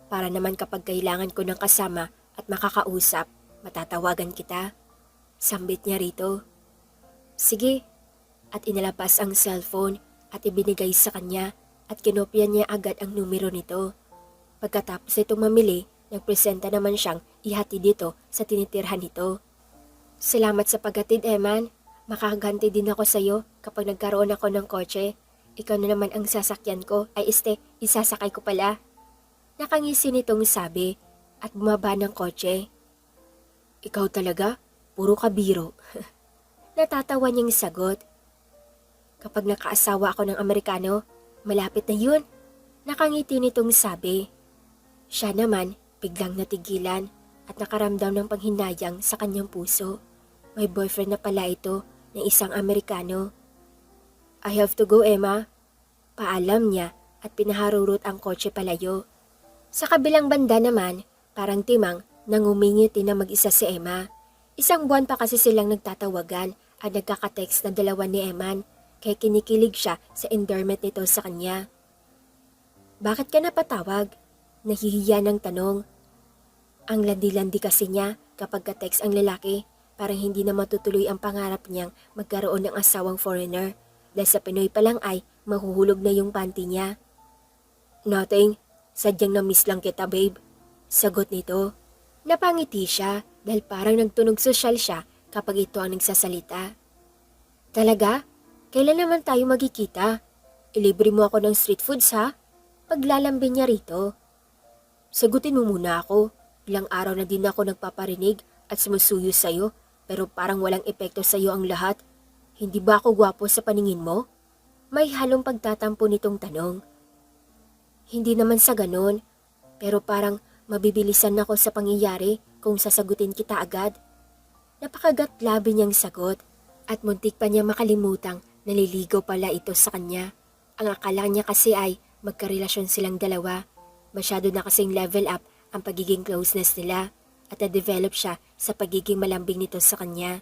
[SPEAKER 1] para naman kapag kailangan ko ng kasama at makakausap, matatawagan kita. Sambit niya rito. Sige, at inalapas ang cellphone at ibinigay sa kanya at kinopya niya agad ang numero nito. Pagkatapos itong mamili, nagpresenta naman siyang ihati dito sa tinitirhan nito. Salamat sa paghatid, Eman. Makakaganti din ako sa iyo kapag nagkaroon ako ng kotse. Ikaw na naman ang sasakyan ko. Isasakay ko pala. Nakangisi nitong sabi at bumaba ng kotse. Ikaw talaga? Puro ka biro. Natatawa niyang sagot. Kapag nakaasawa ako ng Amerikano, malapit na yun. Nakangiti nitong sabi. Siya naman, biglang natigilan at nakaramdam ng panghinayang sa kanyang puso. May boyfriend na pala ito na isang Amerikano. I have to go, Emma. Paalam niya at pinaharurot ang kotse palayo. Sa kabilang banda naman, parang timang nangumingiti na mag-isa si Emma. Isang buwan pa kasi silang nagtatawagan at nagkakatext na dalawa ni Eman, kaya kinikilig siya sa endearment nito sa kanya. Bakit ka napatawag? Nahihiya ng tanong. Ang landi-landi kasi niya kapag ka-text ang lalaki, parang hindi na matutuloy ang pangarap niyang magkaroon ng asawang foreigner. Dahil sa Pinoy pa lang ay mahuhulog na yung panty niya. Nothing, sadyang na-miss lang kita babe. Sagot nito. Napangiti siya dahil parang nagtunog sosyal siya kapag ito ang nagsasalita. Talaga? Kailan naman tayo magkikita? Ilibre mo ako ng street foods ha? Paglalambing niya rito. Sagutin mo muna ako. Ilang araw na din ako nagpaparinig at sumusuyo sa'yo pero parang walang epekto sa'yo ang lahat. Hindi ba ako gwapo sa paningin mo? May halong pagtatampo nitong tanong. Hindi naman sa ganon, pero parang mabibilisan ako sa pangyayari kung sasagutin kita agad. Napakagat-labi niyang sagot at muntik pa niya makalimutang naliligaw pala ito sa kanya. Ang akala niya kasi ay magkarelasyon silang dalawa. Masyado na kasing level up ang pagiging closeness nila at na-develop siya sa pagiging malambing nito sa kanya.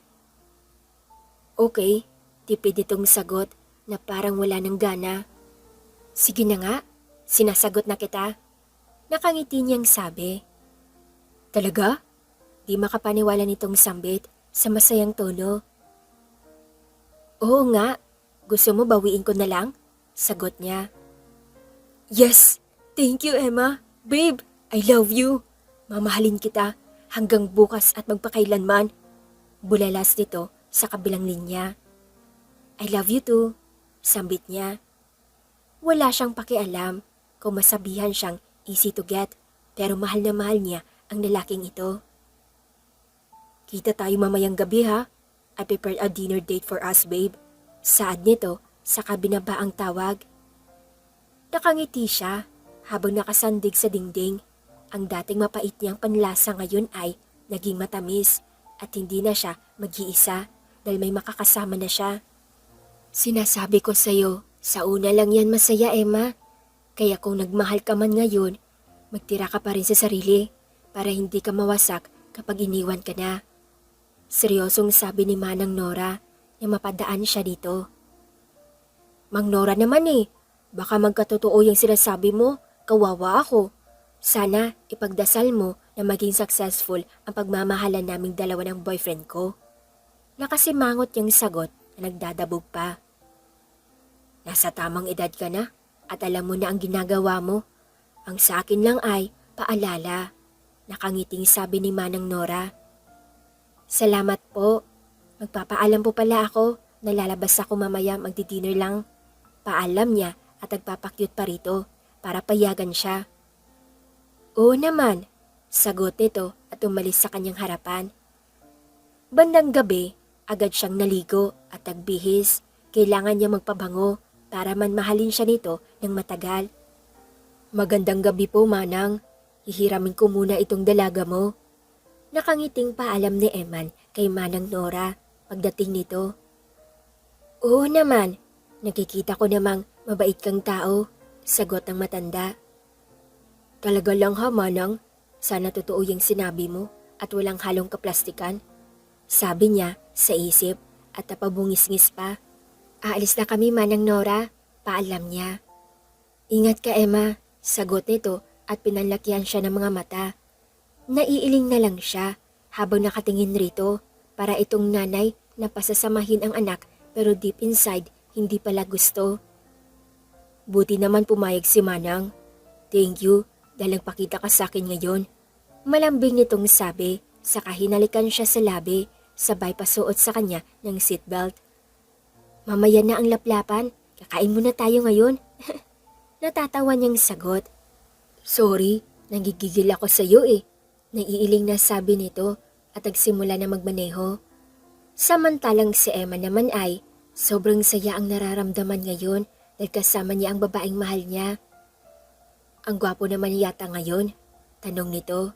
[SPEAKER 1] Okay, tipid itong sagot na parang wala ng gana. Sige na nga, sinasagot na kita. Nakangiti niyang sabi. Talaga? Di makapaniwala nitong sambit sa masayang tono. Oo nga, gusto mo bawiin ko na lang? Sagot niya. Yes, thank you Emma. Babe, I love you. Mamahalin kita hanggang bukas at magpakailanman. Bulalas nito sa kabilang linya. I love you too, sambit niya. Wala siyang pakialam kung masabihan siyang easy to get, pero mahal na mahal niya ang lalaking ito. Kita tayo mamayang gabi ha. I prepared a dinner date for us babe. Saad nito sa kabinaba ang tawag. Nakangiti siya habang nakasandig sa dingding. Ang dating mapait niyang panlasa ngayon ay naging matamis at hindi na siya mag-iisa dahil may makakasama na siya. Sinasabi ko sa'yo, sa una lang yan masaya Emma. Kaya kung nagmahal ka man ngayon, magtira ka pa rin sa sarili para hindi ka mawasak kapag iniwan ka na. Seryosong sabi ni Manang Nora na mapadaan siya dito. Mang Nora naman baka magkatotoo yung sinasabi mo, kawawa ako. Sana ipagdasal mo na maging successful ang pagmamahalan naming dalawa ng boyfriend ko. Nakasimangot yung sagot na nagdadabog pa. Nasa tamang edad ka na at alam mo na ang ginagawa mo. Ang sa akin lang ay paalala. Nakangiting sabi ni Manang Nora. Salamat po. Magpapaalam po pala ako na lalabas ako mamaya magdi-dinner lang. Paalam niya at nagpapakyut pa rito para payagan siya. Oo naman, sagot nito at umalis sa kanyang harapan. Bandang gabi, agad siyang naligo at nagbihis. Kailangan niya magpabango para man mahalin siya nito ng matagal. Magandang gabi po, Manang. Hihiramin ko muna itong dalaga mo. Nakangiting paalam ni Eman kay Manang Nora pagdating nito. Oo naman, nakikita ko namang mabait kang tao, sagot ng matanda. Talaga lang ha, Manang. Sana totoo yung sinabi mo at walang halong kaplastikan. Sabi niya sa isip at napabungis-ngis pa. Aalis na kami Manang Nora, paalam niya. Ingat ka Emma, sagot nito at pinanlakihan siya ng mga mata. Naiiling na lang siya habang nakatingin rito para itong nanay na pasasamahin ang anak pero deep inside hindi pala gusto. Buti naman pumayag si Manang. Thank you dahil nagpakita ka sa akin ngayon. Malambing nitong sabi, saka hinalikan siya sa labi sabay pasuot sa kanya ng seatbelt. Mamaya na ang laplapan, kakain muna tayo ngayon. Natatawa niyang sagot. Sorry, nagigigil ako sa iyo Naiiling na sabi nito at nagsimula na magmaneho. Samantalang si Emma naman ay sobrang saya ang nararamdaman ngayon dahil kasama niya ang babaeng mahal niya. Ang gwapo naman yata ngayon, tanong nito.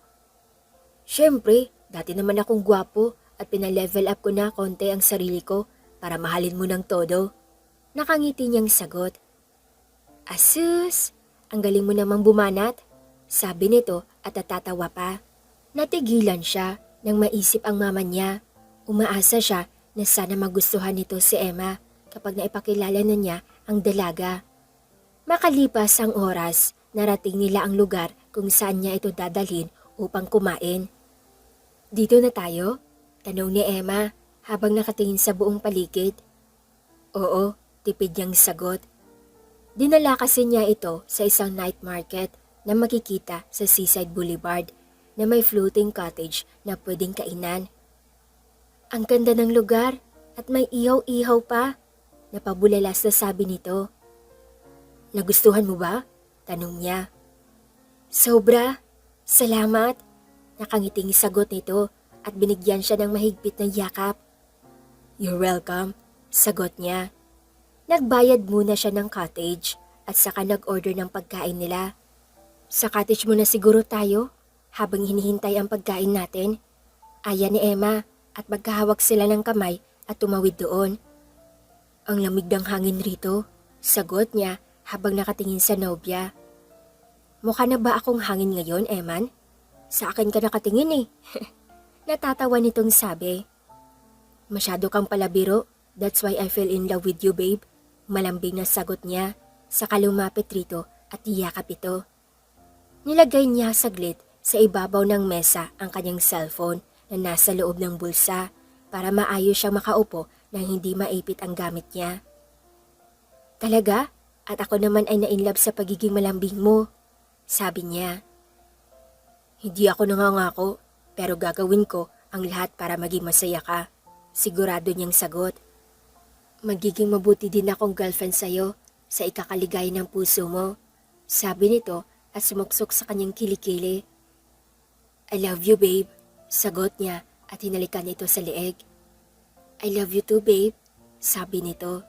[SPEAKER 1] Siyempre, dati naman akong gwapo at pinalevel up ko na konti ang sarili ko para mahalin mo ng todo. Nakangiti niyang sagot. Asus, ang galing mo namang bumanat. Sabi nito at natatawa pa. Natigilan siya nang maisip ang mama niya. Umaasa siya na sana magustuhan nito si Emma kapag naipakilala na niya ang dalaga. Makalipas ang oras, narating nila ang lugar kung saan niya ito dadalhin upang kumain. Dito na tayo? Tanong ni Emma habang nakatingin sa buong paligid. Oo, tipid niyang sagot. Dinala kasi niya ito sa isang night market na makikita sa Seaside Boulevard na may floating cottage na pwedeng kainan. Ang ganda ng lugar at may ihaw-ihaw pa. Napabulalas na sabi nito. Nagustuhan mo ba? Tanong niya. Sobra. Salamat. Nakangiting sagot nito at binigyan siya ng mahigpit na yakap. You're welcome. Sagot niya. Nagbayad muna siya ng cottage at saka nag-order ng pagkain nila. Sa cottage muna siguro tayo habang hinihintay ang pagkain natin. Aya ni Emma at magkahawak sila ng kamay at tumawid doon. Ang lamig ng hangin rito, sagot niya habang nakatingin sa nobya. Mukha na ba akong hangin ngayon, Eman? Sa akin ka nakatingin eh. Natatawa nitong sabi. Masyado kang palabiro, that's why I fell in love with you, babe. Malambing na sagot niya, saka lumapit rito at iyakap ito. Nilagay niya saglit sa ibabaw ng mesa ang kanyang cellphone na nasa loob ng bulsa para maayos siyang makaupo nang hindi maipit ang gamit niya. Talaga? At ako naman ay nainlove sa pagiging malambing mo, sabi niya. Hindi ako nangangako, pero gagawin ko ang lahat para maging masaya ka. Sigurado niyang sagot. Magiging mabuti din akong girlfriend sa'yo sa ikakaligaya ng puso mo, sabi nito at sumuksok sa kanyang kilikili. I love you, babe, sagot niya at hinalikan ito sa leeg. I love you too, babe, sabi nito.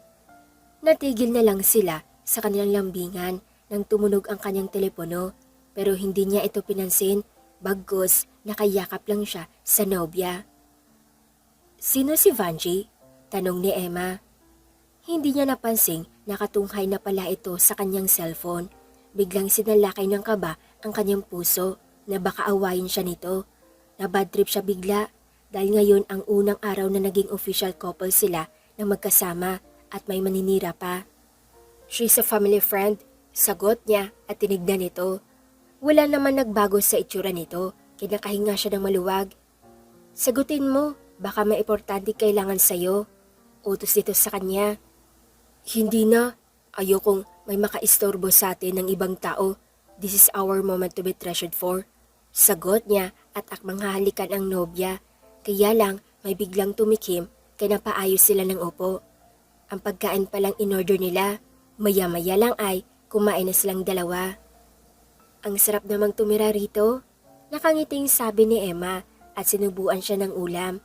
[SPEAKER 1] Natigil na lang sila sa kanilang lambingan nang tumunog ang kanyang telepono pero hindi niya ito pinansin, bagkus nakayakap lang siya sa nobya. Sino si Vanji? Tanong ni Emma. Hindi niya napansing nakatunghay na pala ito sa kanyang cellphone. Biglang sinalakay ng kaba ang kanyang puso na baka awayin siya nito. Nabadtrip siya bigla dahil ngayon ang unang araw na naging official couple sila na magkasama at may maninira pa. She's a family friend, sagot niya at tinignan nito. Wala naman nagbago sa itsura nito, kinakahinga siya ng maluwag. Sagutin mo, baka may importante kailangan sa'yo. Utos dito sa kanya. Hindi na, ayokong may makaistorbo sa atin ng ibang tao. This is our moment to be treasured for. Sagot niya at akmang hahalikan ang nobya. Kaya lang may biglang tumikim kaya napaayos sila ng upo. Ang pagkain palang in-order nila, maya-maya lang ay kumain na silang dalawa. Ang sarap namang tumira rito, nakangiting sabi ni Emma at sinubuan siya ng ulam.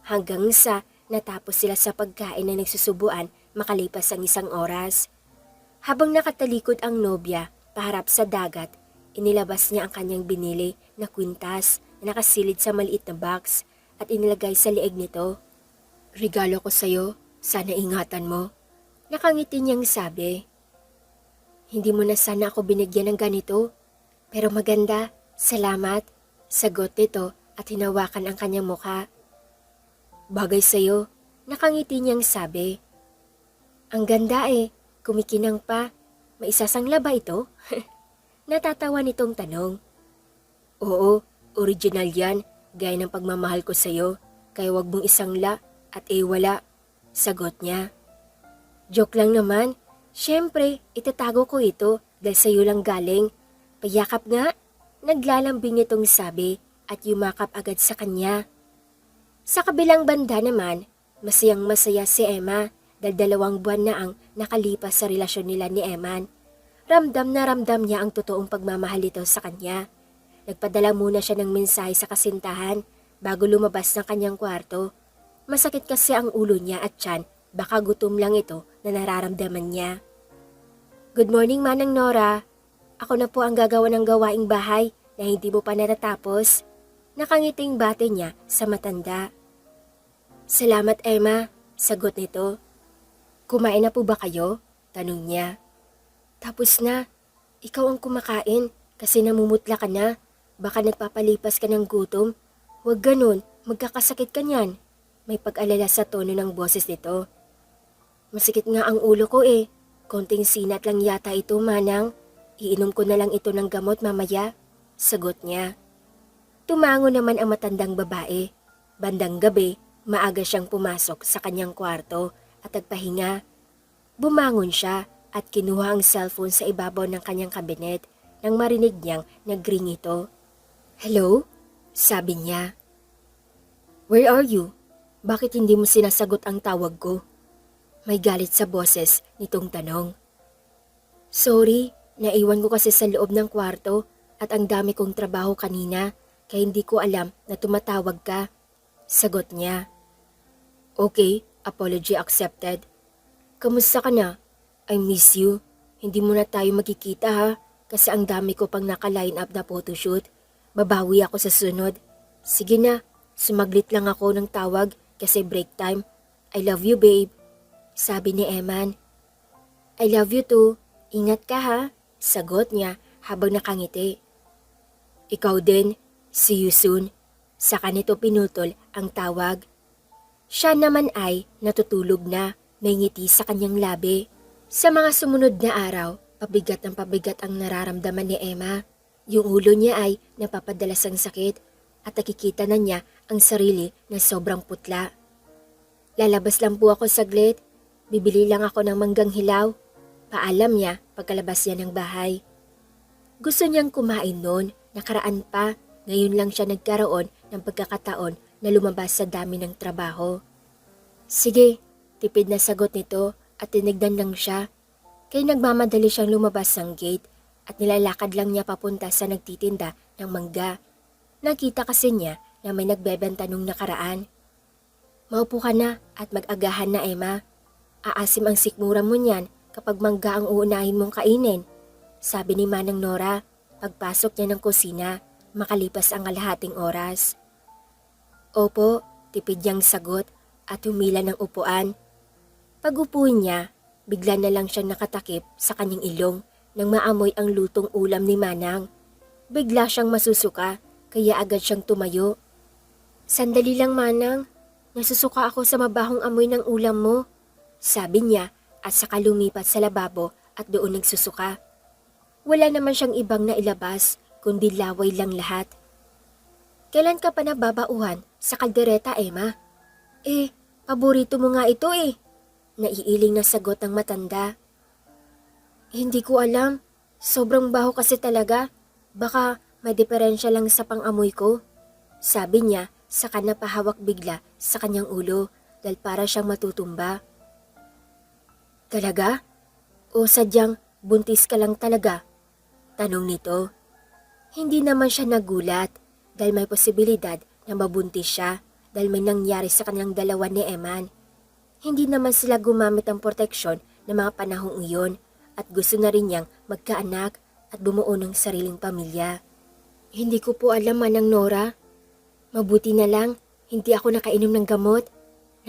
[SPEAKER 1] Hanggang sa natapos sila sa pagkain na nagsusubuan makalipas ang isang oras. Habang nakatalikod ang nobya paharap sa dagat, inilabas niya ang kanyang binili na kwintas na nakasilid sa maliit na box at inilagay sa leeg nito. Regalo ko sa'yo, sana ingatan mo. Nakangiti niyang sabi. Hindi mo na sana ako binigyan ng ganito, pero maganda, salamat, sagot nito at hinawakan ang kanyang mukha. Bagay sa'yo, nakangiti niyang sabi. Ang ganda eh, kumikinang pa. May isasangla ba ito? Natatawa nitong tanong. Oo, original yan, gaya ng pagmamahal ko sa'yo, kaya wag mong isangla at wala, sagot niya. Joke lang naman, syempre itatago ko ito dahil sa'yo lang galing. Payakap nga, naglalambing nitong sabi at yumakap agad sa kanya. Sa kabilang banda naman, masayang masaya si Emma dahil 2 buwan na ang nakalipas sa relasyon nila ni Eman. Ramdam na ramdam niya ang totoong pagmamahal nito sa kanya. Nagpadala muna siya ng mensahe sa kasintahan bago lumabas ng kanyang kwarto. Masakit kasi ang ulo niya at tiyan, baka gutom lang ito na nararamdaman niya. Good morning, Manang Nora. Ako na po ang gagawa ng gawaing bahay na hindi mo pa natatapos. Nakangiting bate niya sa matanda. Salamat Emma, sagot nito. Kumain na po ba kayo? Tanong niya. Tapos na, ikaw ang kumakain kasi namumutla ka na. Baka nagpapalipas ka ng gutom. Huwag ganun, magkakasakit ka niyan. May pag-alala sa tono ng boses nito. Masikit nga ang ulo ko eh. Konting sinat lang yata ito, Manang. Iinom ko na lang ito ng gamot mamaya. Sagot niya. Tumango naman ang matandang babae. Bandang gabi, maaga siyang pumasok sa kanyang kwarto at nagpahinga. Bumangon siya at kinuha ang cellphone sa ibabaw ng kanyang kabinet nang marinig niyang nag-ring ito. Hello? Sabi niya. Where are you? Bakit hindi mo sinasagot ang tawag ko? May galit sa boses nitong tanong. Sorry, naiwan ko kasi sa loob ng kwarto at ang dami kong trabaho kanina kaya hindi ko alam na tumatawag ka. Sagot niya. Okay, apology accepted. Kamusta ka na? I miss you. Hindi mo na tayo magkikita ha kasi ang dami ko pang naka-line up na photoshoot. Babawi ako sa sunod. Sige na, sumaglit lang ako ng tawag kasi break time. I love you babe. Sabi ni Eman. I love you too. Ingat ka ha. Sagot niya habang nakangiti. Ikaw din. See you soon. Saka nito pinutol ang tawag. Siya naman ay natutulog na. May ngiti sa kanyang labi. Sa mga sumunod na araw, pabigat ng pabigat ang nararamdaman ni Emma. Yung ulo niya ay napapadalas ang sakit at nakikita na niya ang sarili na sobrang putla. Lalabas lang po ako saglit. Bibili lang ako ng manggang hilaw. Paalam niya pagkalabas niya ng bahay. Gusto niyang kumain noon, nakaraan pa. Ngayon lang siya nagkaroon ng pagkakataon na lumabas sa dami ng trabaho. Sige, tipid na sagot nito at tinignan lang siya. Kaya nagmamadali siyang lumabas ng gate at nilalakad lang niya papunta sa nagtitinda ng mangga. Nakita kasi niya na may nagbebenta nung nakaraan. Maupo ka na at mag-agahan na Emma. Aasim ang sikmura mo niyan kapag mangga ang uunahin mong kainin. Sabi ni Manang Nora pagpasok niya ng kusina makalipas ang kalahating oras. Opo, tipid niyang sagot at humila ng upuan. Pag-upuin niya, bigla na lang siyang nakatakip sa kanyang ilong nang maamoy ang lutong ulam ni Manang. Bigla siyang masusuka kaya agad siyang tumayo. Sandali lang Manang, nasusuka ako sa mabahong amoy ng ulam mo. Sabi niya at saka lumipat sa lababo at doon nagsusuka. Wala naman siyang ibang nailabas kundi laway lang lahat. Kailan ka pa nababauhan sa kaldereta, Emma? Paborito mo nga ito eh. Naiiling na sagot ng matanda. Hindi ko alam. Sobrang baho kasi talaga. Baka may diferensya lang sa pang-amoy ko. Sabi niya saka napahawak bigla sa kanyang ulo dahil para siyang matutumba. Talaga? O sadyang buntis ka lang talaga? Tanong nito. Hindi naman siya nagulat dahil may posibilidad na mabuntis siya dahil may nangyari sa kanilang dalawa ni Eman. Hindi naman sila gumamit ng proteksyon ng mga panahong iyon at gusto na rin niyang magkaanak at bumuo ng sariling pamilya. Hindi ko po alam Manang Nora. Mabuti na lang, hindi ako nakainom ng gamot.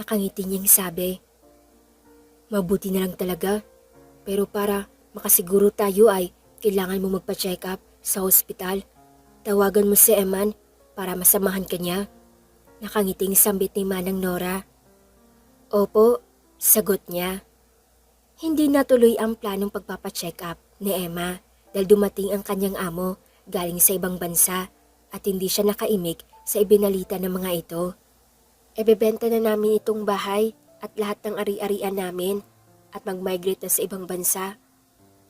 [SPEAKER 1] Nakangiti niyang sabi. Mabuti na lang talaga. Pero para makasiguro tayo ay kailangan mo magpa-check up sa hospital. Tawagan mo si Eman para masamahan ka niya. Nakangiting sambit ni Manang Nora. Opo, sagot niya. Hindi natuloy ang planong pagpapacheck up ni Emma dahil dumating ang kanyang amo galing sa ibang bansa at hindi siya nakaimik sa ibinalita ng mga ito. Ebebenta na namin itong bahay at lahat ng ari-arian namin at mag-migrate na sa ibang bansa.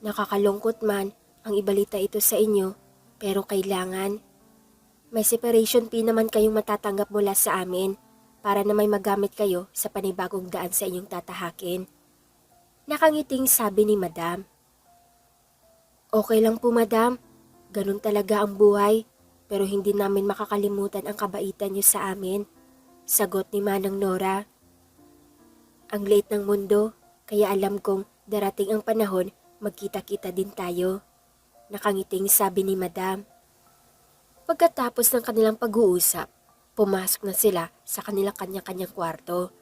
[SPEAKER 1] Nakakalungkot man ang ibalita ito sa inyo pero kailangan. May separation fee naman kayong matatanggap mula sa amin para na may magamit kayo sa panibagong daan sa inyong tatahakin. Nakangiting sabi ni Madam. Okay lang po Madam, ganun talaga ang buhay pero hindi namin makakalimutan ang kabaitan niyo sa amin. Sagot ni Manang Nora. Ang liit ng mundo, kaya alam kong darating ang panahon magkita-kita din tayo. Nakangiting sabi ni Madam. Pagkatapos ng kanilang pag-uusap, pumasok na sila sa kanilang kanya-kanyang kwarto.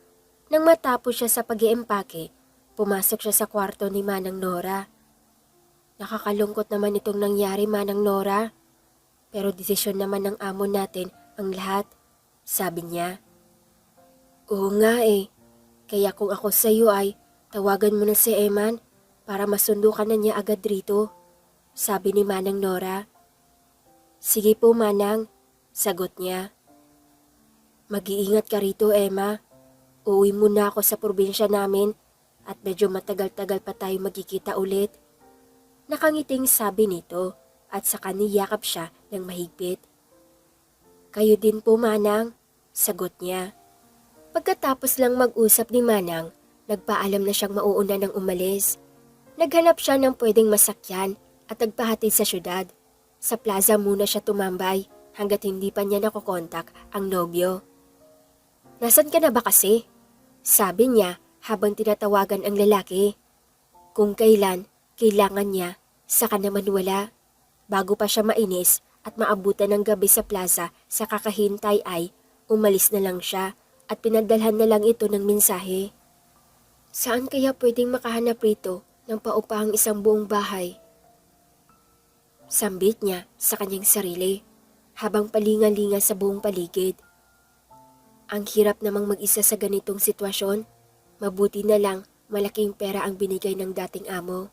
[SPEAKER 1] Nang matapos siya sa pag-iempake, pumasok siya sa kwarto ni Manang Nora. Nakakalungkot naman itong nangyari, Manang Nora. Pero desisyon naman ng amo natin ang lahat, sabi niya. Oo nga eh, kaya kung ako sa iyo ay tawagan mo na si Eman para masundo ka na niya agad rito, sabi ni Manang Nora. Sige po Manang, sagot niya. Mag-iingat ka rito Emma, uuwi muna ako sa probinsya namin at medyo matagal-tagal pa tayo magkikita ulit. Nakangiting sabi nito at saka niyakap siya ng mahigpit. Kayo din po Manang, sagot niya. Pagkatapos lang mag-usap ni Manang, nagpaalam na siyang mauuna ng umalis. Naghanap siya ng pwedeng masakyan at nagpahatid sa syudad. Sa plaza muna siya tumambay hanggat hindi pa niya nakokontak ang nobyo. Nasaan ka na ba kasi? Sabi niya habang tinatawagan ang lalaki. Kung kailan, kailangan niya, saka naman wala. Bago pa siya mainis at maabutan ng gabi sa plaza sa kakahintay ay umalis na lang siya at pinadalhan na lang ito ng mensahe. Saan kaya pwedeng makahanap rito ng paupahang isang buong bahay? Sambit niya sa kanyang sarili habang palingalinga sa buong paligid. Ang hirap namang mag-isa sa ganitong sitwasyon, mabuti na lang malaking pera ang binigay ng dating amo.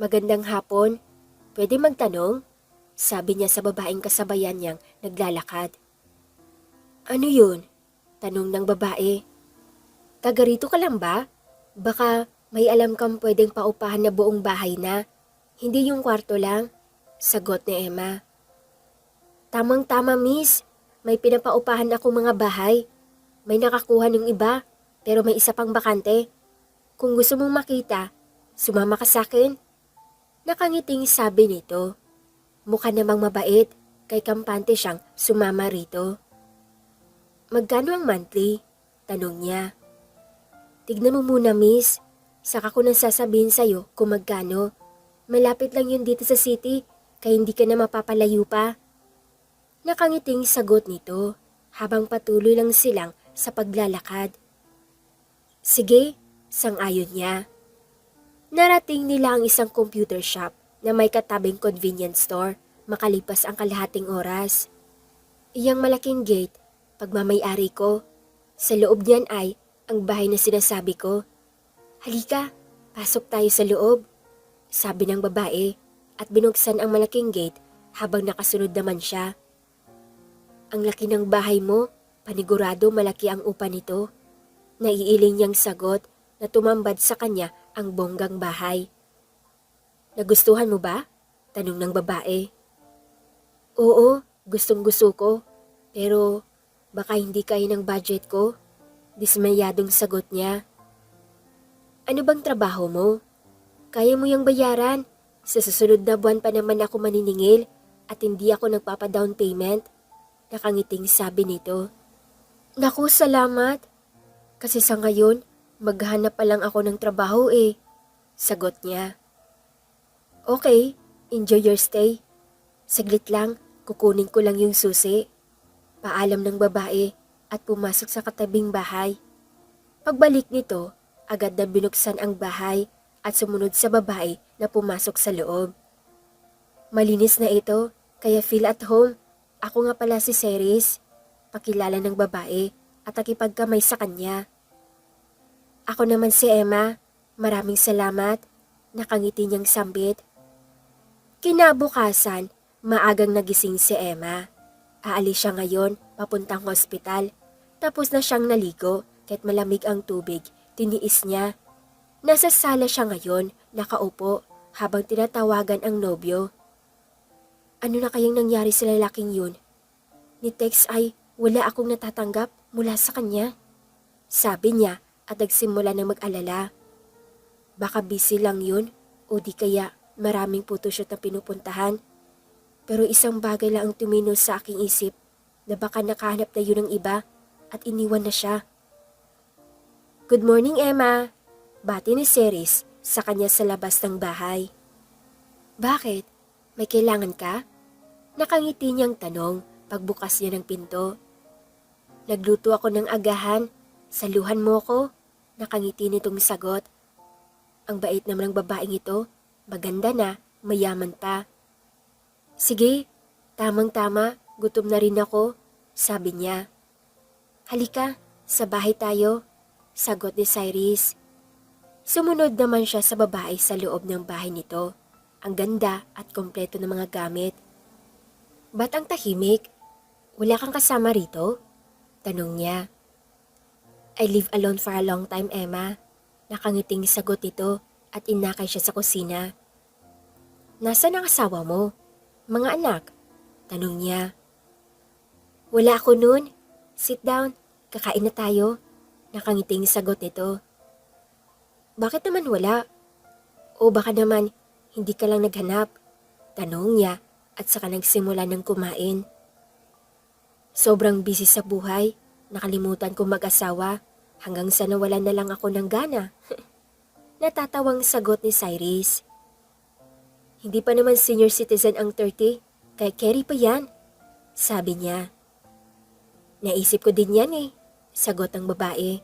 [SPEAKER 1] Magandang hapon, pwede magtanong? Sabi niya sa babaeng kasabayan niyang naglalakad. Ano yun? Tanong ng babae. Taga rito ka lang ba? Baka may alam kang pwedeng paupahan na buong bahay na, hindi yung kwarto lang, sagot ni Emma. Tamang-tama miss, may pinapaupahan ako mga bahay. May nakakuha ng iba, pero may isa pang bakante. Kung gusto mong makita, sumama ka sa akin. Nakangiting sabi nito. Mukha namang mabait, kay kampante siyang sumama rito. Magkano ang monthly? Tanong niya. Tignan mo muna miss, saka ko nang sasabihin sa'yo kung magkano. Malapit lang yun dito sa city, kaya hindi ka na mapapalayo pa. Nakangiting sagot nito habang patuloy lang silang sa paglalakad. Sige, sang-ayon niya. Narating nila ang isang computer shop na may katabing convenience store makalipas ang kalahating oras. Iyang malaking gate, pagmamay-ari ko. Sa loob niyan ay ang bahay na sinasabi ko. Halika, pasok tayo sa loob, sabi ng babae at binuksan ang malaking gate habang nakasunod naman siya. Ang laki ng bahay mo, panigurado malaki ang upa nito. Naiiling niyang sagot na tumambad sa kanya ang bonggang bahay. Nagustuhan mo ba? Tanong ng babae. Oo, gustong-gusto ko. Pero baka hindi kaya ng budget ko. Dismayadong sagot niya. Ano bang trabaho mo? Kaya mo yung bayaran. Sa susunod na buwan pa naman ako maniningil at hindi ako nagpapa-down payment. Nakangiting sabi nito. Naku, salamat. Kasi sa ngayon, maghanap pa lang ako ng trabaho eh. Sagot niya. Okay, enjoy your stay. Saglit lang, kukunin ko lang yung susi. Paalam ng babae at pumasok sa katabing bahay. Pagbalik nito, agad na binuksan ang bahay at sumunod sa babae na pumasok sa loob. Malinis na ito, kaya feel at home. Ako nga pala si Ceres, pakilala ng babae at nakipagkamay sa kanya. Ako naman si Emma, maraming salamat, nakangiti niyang sambit. Kinabukasan, maagang nagising si Emma. Aalis siya ngayon, papuntang hospital. Tapos na siyang naligo, kahit malamig ang tubig, tiniis niya. Nasa sala siya ngayon, nakaupo, habang tinatawagan ang nobyo. Ano na kayang nangyari sa lalaking yun? Ni text ay wala akong natatanggap mula sa kanya. Sabi niya at nagsimula na mag-alala. Baka busy lang yun o di kaya maraming photoshoot na pinupuntahan. Pero isang bagay lang ang tumino sa aking isip na baka nakahanap na yun ng iba at iniwan na siya. Good morning Emma, bati ni Ceres sa kanya sa labas ng bahay. Bakit? May kailangan ka? Nakangiti niyang tanong pagbukas niya ng pinto. Nagluto ako ng agahan. Saluhan mo ko? Nakangiti nitong sagot. Ang bait naman ng babaeng ito. Maganda na, mayaman pa. Sige, tamang-tama, gutom na rin ako, sabi niya. Halika, sa bahay tayo, sagot ni Cyrus. Sumunod naman siya sa babae sa loob ng bahay nito. Ang ganda at kompleto ng mga gamit. Ba't ang tahimik? Wala kang kasama rito? Tanong niya. I live alone for a long time, Emma. Nakangiting sagot nito at inakay siya sa kusina. Nasaan ang asawa mo? Mga anak? Tanong niya. Wala ako nun. Sit down, kakain na tayo. Nakangiting sagot nito. Bakit naman wala? O baka naman hindi ka lang naghanap? Tanong niya at saka nagsimula ng kumain. Sobrang busy sa buhay, nakalimutan kong mag-asawa hanggang sa nawalan na lang ako ng gana. Natatawang sagot ni Cyrus. Hindi pa naman senior citizen ang 30, kay Kerry pa yan, sabi niya. Naisip ko din yan sagot ang babae.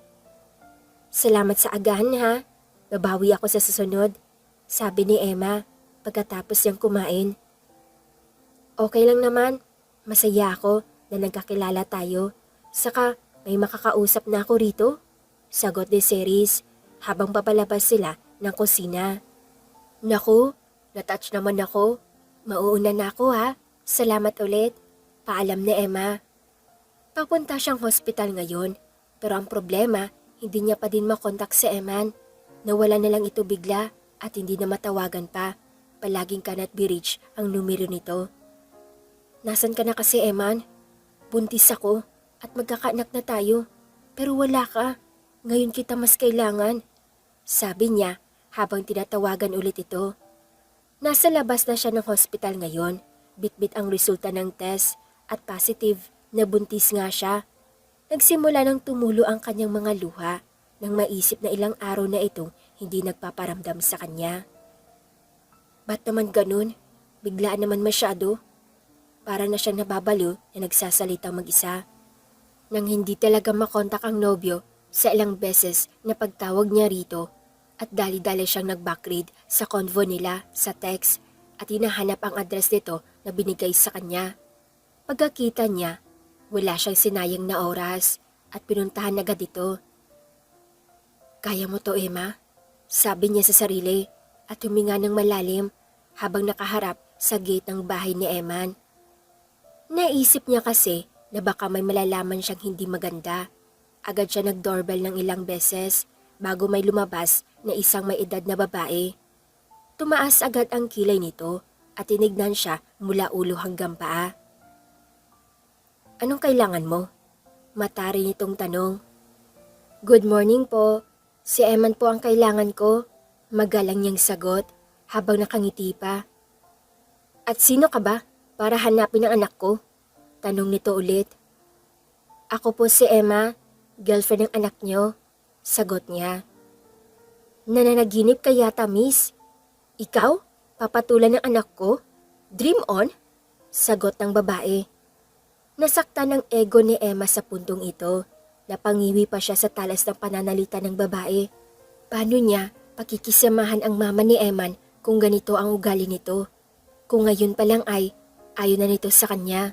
[SPEAKER 1] Salamat sa agahan ha, babawi ako sa susunod, sabi ni Emma pagkatapos niyang kumain. Okay lang naman, masaya ako na nagkakilala tayo, saka may makakausap na ako rito, sagot ni Cyrus habang papalabas sila ng kusina. Naku, natouch naman ako, mauuna na ako ha, salamat ulit, paalam ni Emma. Papunta siyang hospital ngayon, pero ang problema, hindi niya pa din makontak si Eman. Nawala na lang ito bigla at hindi na matawagan pa. Palaging cannot be reached ang numero nito. Nasaan ka na kasi, Eman? Buntis ako at magkakaanak na tayo. Pero wala ka. Ngayon kita mas kailangan. Sabi niya habang tinatawagan ulit ito. Nasa labas na siya ng hospital ngayon. Bitbit ang resulta ng test at positive na buntis nga siya. Nagsimula ng tumulo ang kanyang mga luha nang maisip na ilang araw na itong hindi nagpaparamdam sa kanya. Ba't naman ganun? Biglaan naman masyado. Para na siyang nababalo na nagsasalitang mag-isa. Nang hindi talaga makontak ang nobyo sa ilang beses na pagtawag niya rito at dali-dali siyang nag-backread sa convo nila sa text at hinahanap ang address nito na binigay sa kanya. Pagkakita niya, wala siyang sinayang na oras at pinuntahan agad ito. Kaya mo to, Emma? Sabi niya sa sarili at huminga ng malalim habang nakaharap sa gate ng bahay ni Eman. Naisip niya kasi na baka may malalaman siyang hindi maganda. Agad siya nag-doorbell ng ilang beses bago may lumabas na isang may edad na babae. Tumaas agad ang kilay nito at tinignan siya mula ulo hanggang paa. Anong kailangan mo? Matari nitong tanong. Good morning po. Si Eman po ang kailangan ko. Magalang niyang sagot habang nakangiti pa. At sino ka ba para hanapin ang anak ko? Tanong nito ulit. Ako po si Emma, girlfriend ng anak niyo. Sagot niya. Nananaginip ka yata, miss. Ikaw? Papatulan ng anak ko? Dream on? Sagot ng babae. Nasaktan ng ego ni Emma sa puntong ito. Napangiwi pa siya sa talas ng pananalita ng babae. Paano niya pakikisamahan ang mama ni Eman kung ganito ang ugali nito? Kung ngayon pa lang ay ayaw na nito sa kanya.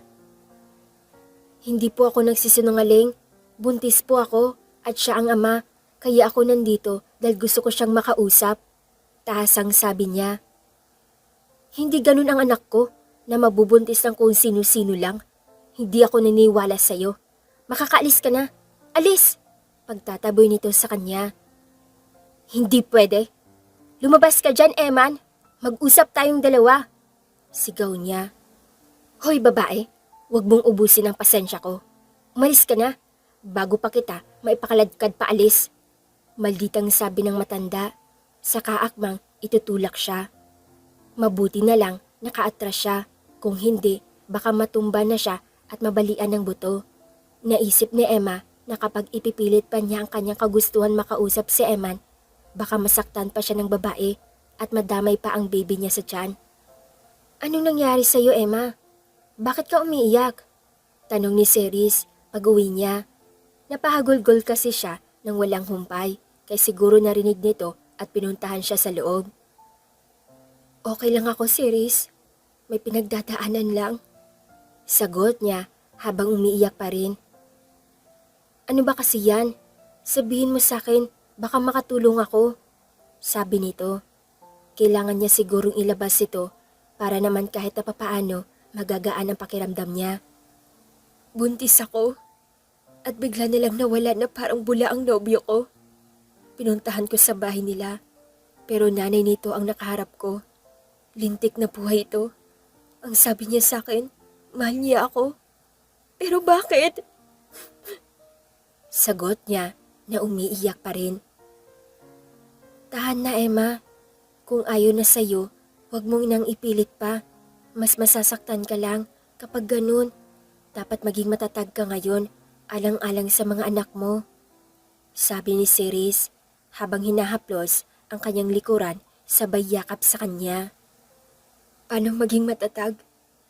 [SPEAKER 1] Hindi po ako nagsisinungaling. Buntis po ako at siya ang ama. Kaya ako nandito dahil gusto ko siyang makausap. Tahasang sabi niya. Hindi ganun ang anak ko na mabubuntis ng kung sino-sino lang. Hindi ako naniwala sa'yo. Makakaalis ka na. Alis! Pagtataboy nito sa kanya. Hindi pwede. Lumabas ka dyan, Eman. Mag-usap tayong dalawa. Sigaw niya. Hoy babae, huwag mong ubusin ang pasensya ko. Umalis ka na. Bago pa kita, maipakaladkad pa alis. Malditang sabi ng matanda. Sa kaakmang itutulak siya. Mabuti na lang nakaatras siya. Kung hindi, baka matumba na siya at mabalian ng buto. Naisip ni Emma na kapag ipipilit pa niya ang kanyang kagustuhan makausap si Eman, baka masaktan pa siya ng babae at madamay pa ang baby niya sa tiyan. Anong nangyari sa iyo, Emma? Bakit ka umiiyak? Tanong ni Ceres pag-uwi niya. Napahagulgol kasi siya nang walang humpay, kaya siguro narinig nito at pinuntahan siya sa loob. Okay lang ako, Ceres. May pinagdadaanan lang. Sagot niya habang umiiyak pa rin. Ano ba kasi yan? Sabihin mo sa akin, baka makatulong ako. Sabi nito. Kailangan niya sigurong ilabas ito para naman kahit na papaano magagaan ang pakiramdam niya. Buntis ako at bigla nilang nawala na parang bula ang nobyo ko. Pinuntahan ko sa bahay nila pero nanay nito ang nakaharap ko. Lintik na buhay ito. Ang sabi niya sa akin, mahal niya ako. Pero bakit? Sagot niya na umiiyak pa rin. Tahan na, Emma. Kung ayaw na sa'yo, huwag mong nang ipilit pa. Mas masasaktan ka lang kapag ganun. Dapat maging matatag ka ngayon, alang-alang sa mga anak mo. Sabi ni Ceres habang hinahaplos ang kanyang likuran sabay yakap sa kanya. Paano maging matatag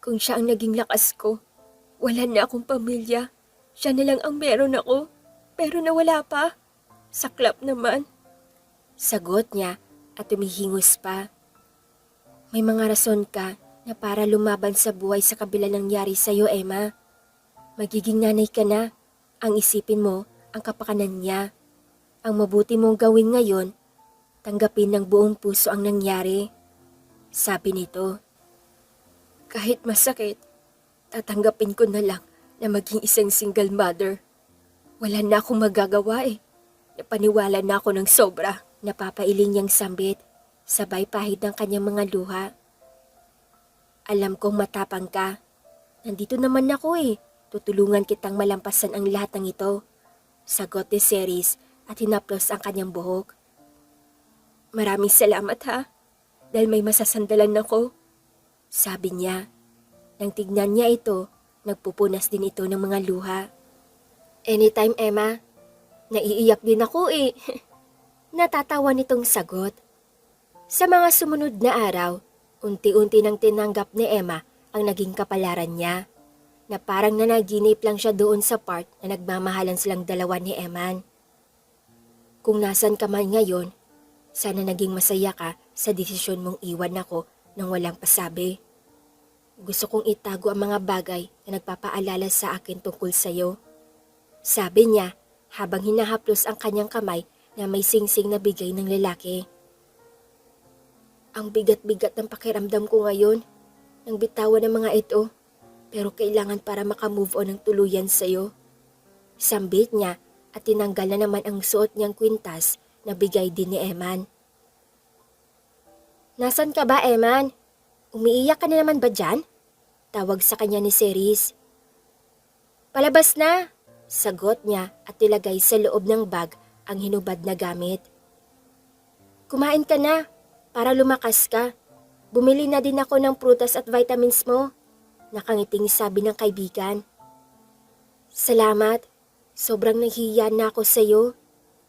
[SPEAKER 1] kung siya ang naging lakas ko? Wala na akong pamilya. Siya na lang ang meron ako. Pero nawala pa. Saklap naman. Sagot niya at tumihingos pa. May mga rason ka na para lumaban sa buhay sa kabila ng nangyari sa'yo, Emma. Magiging nanay ka na. Ang isipin mo, ang kapakanan niya. Ang mabuti mong gawin ngayon, tanggapin ng buong puso ang nangyari. Sabi nito. Kahit masakit, tatanggapin ko na lang na maging isang single mother. Wala na akong magagawa eh. Napaniwala na ako ng sobra. Napapailing niyang sambit, sabay pahid ng kanyang mga luha. Alam kong matapang ka. Nandito naman ako eh. Tutulungan kitang malampasan ang lahat ng ito. Sagot ni Ceres at hinaplos ang kanyang buhok. Maraming salamat ha, dahil may masasandalan ako. Sabi niya. Nang tignan niya ito, nagpupunas din ito ng mga luha. Anytime, Emma. Naiiyak din ako eh. Natatawa nitong sagot. Sa mga sumunod na araw, unti-unti nang tinanggap ni Emma ang naging kapalaran niya, na parang nanaginip lang siya doon sa part na nagmamahalan silang dalawa ni Eman. Kung nasan ka man ngayon, sana naging masaya ka sa desisyon mong iwan ako nang walang pasabi. Gusto kong itago ang mga bagay na nagpapaalala sa akin tungkol sa'yo. Sabi niya habang hinahaplos ang kanyang kamay na may singsing na bigay ng lalaki. Ang bigat-bigat ng pakiramdam ko ngayon nang bitawan ng mga ito, pero kailangan para makamove on ng tuluyan sa'yo. Sambit niya at tinanggal na naman ang suot niyang kwintas na bigay din ni Eman. Nasaan ka ba, Eman? Umiiyak ka na naman ba dyan? Tawag sa kanya ni Ceres. Palabas na, sagot niya at nilagay sa loob ng bag ang hinubad na gamit. Kumain ka na, para lumakas ka. Bumili na din ako ng prutas at vitamins mo. Nakangiting sabi ng kaibigan. Salamat, sobrang nahihiya na ako sa iyo.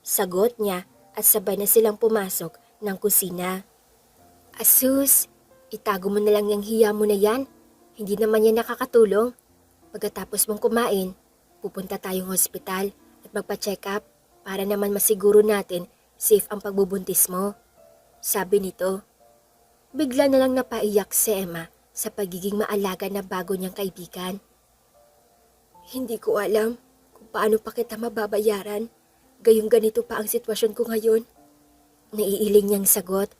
[SPEAKER 1] Sagot niya at sabay na silang pumasok ng kusina. Asus, itago mo na lang yung hiya mo na yan. Hindi naman yan nakakatulong. Pagkatapos mong kumain, pupunta tayong hospital at magpa-check up para naman masiguro natin safe ang pagbubuntis mo. Sabi nito. Bigla na lang napaiyak si Emma sa pagiging maalaga na bago niyang kaibigan. Hindi ko alam kung paano pa kita mababayaran. Gayong ganito pa ang sitwasyon ko ngayon. Naiiling niyang sagot.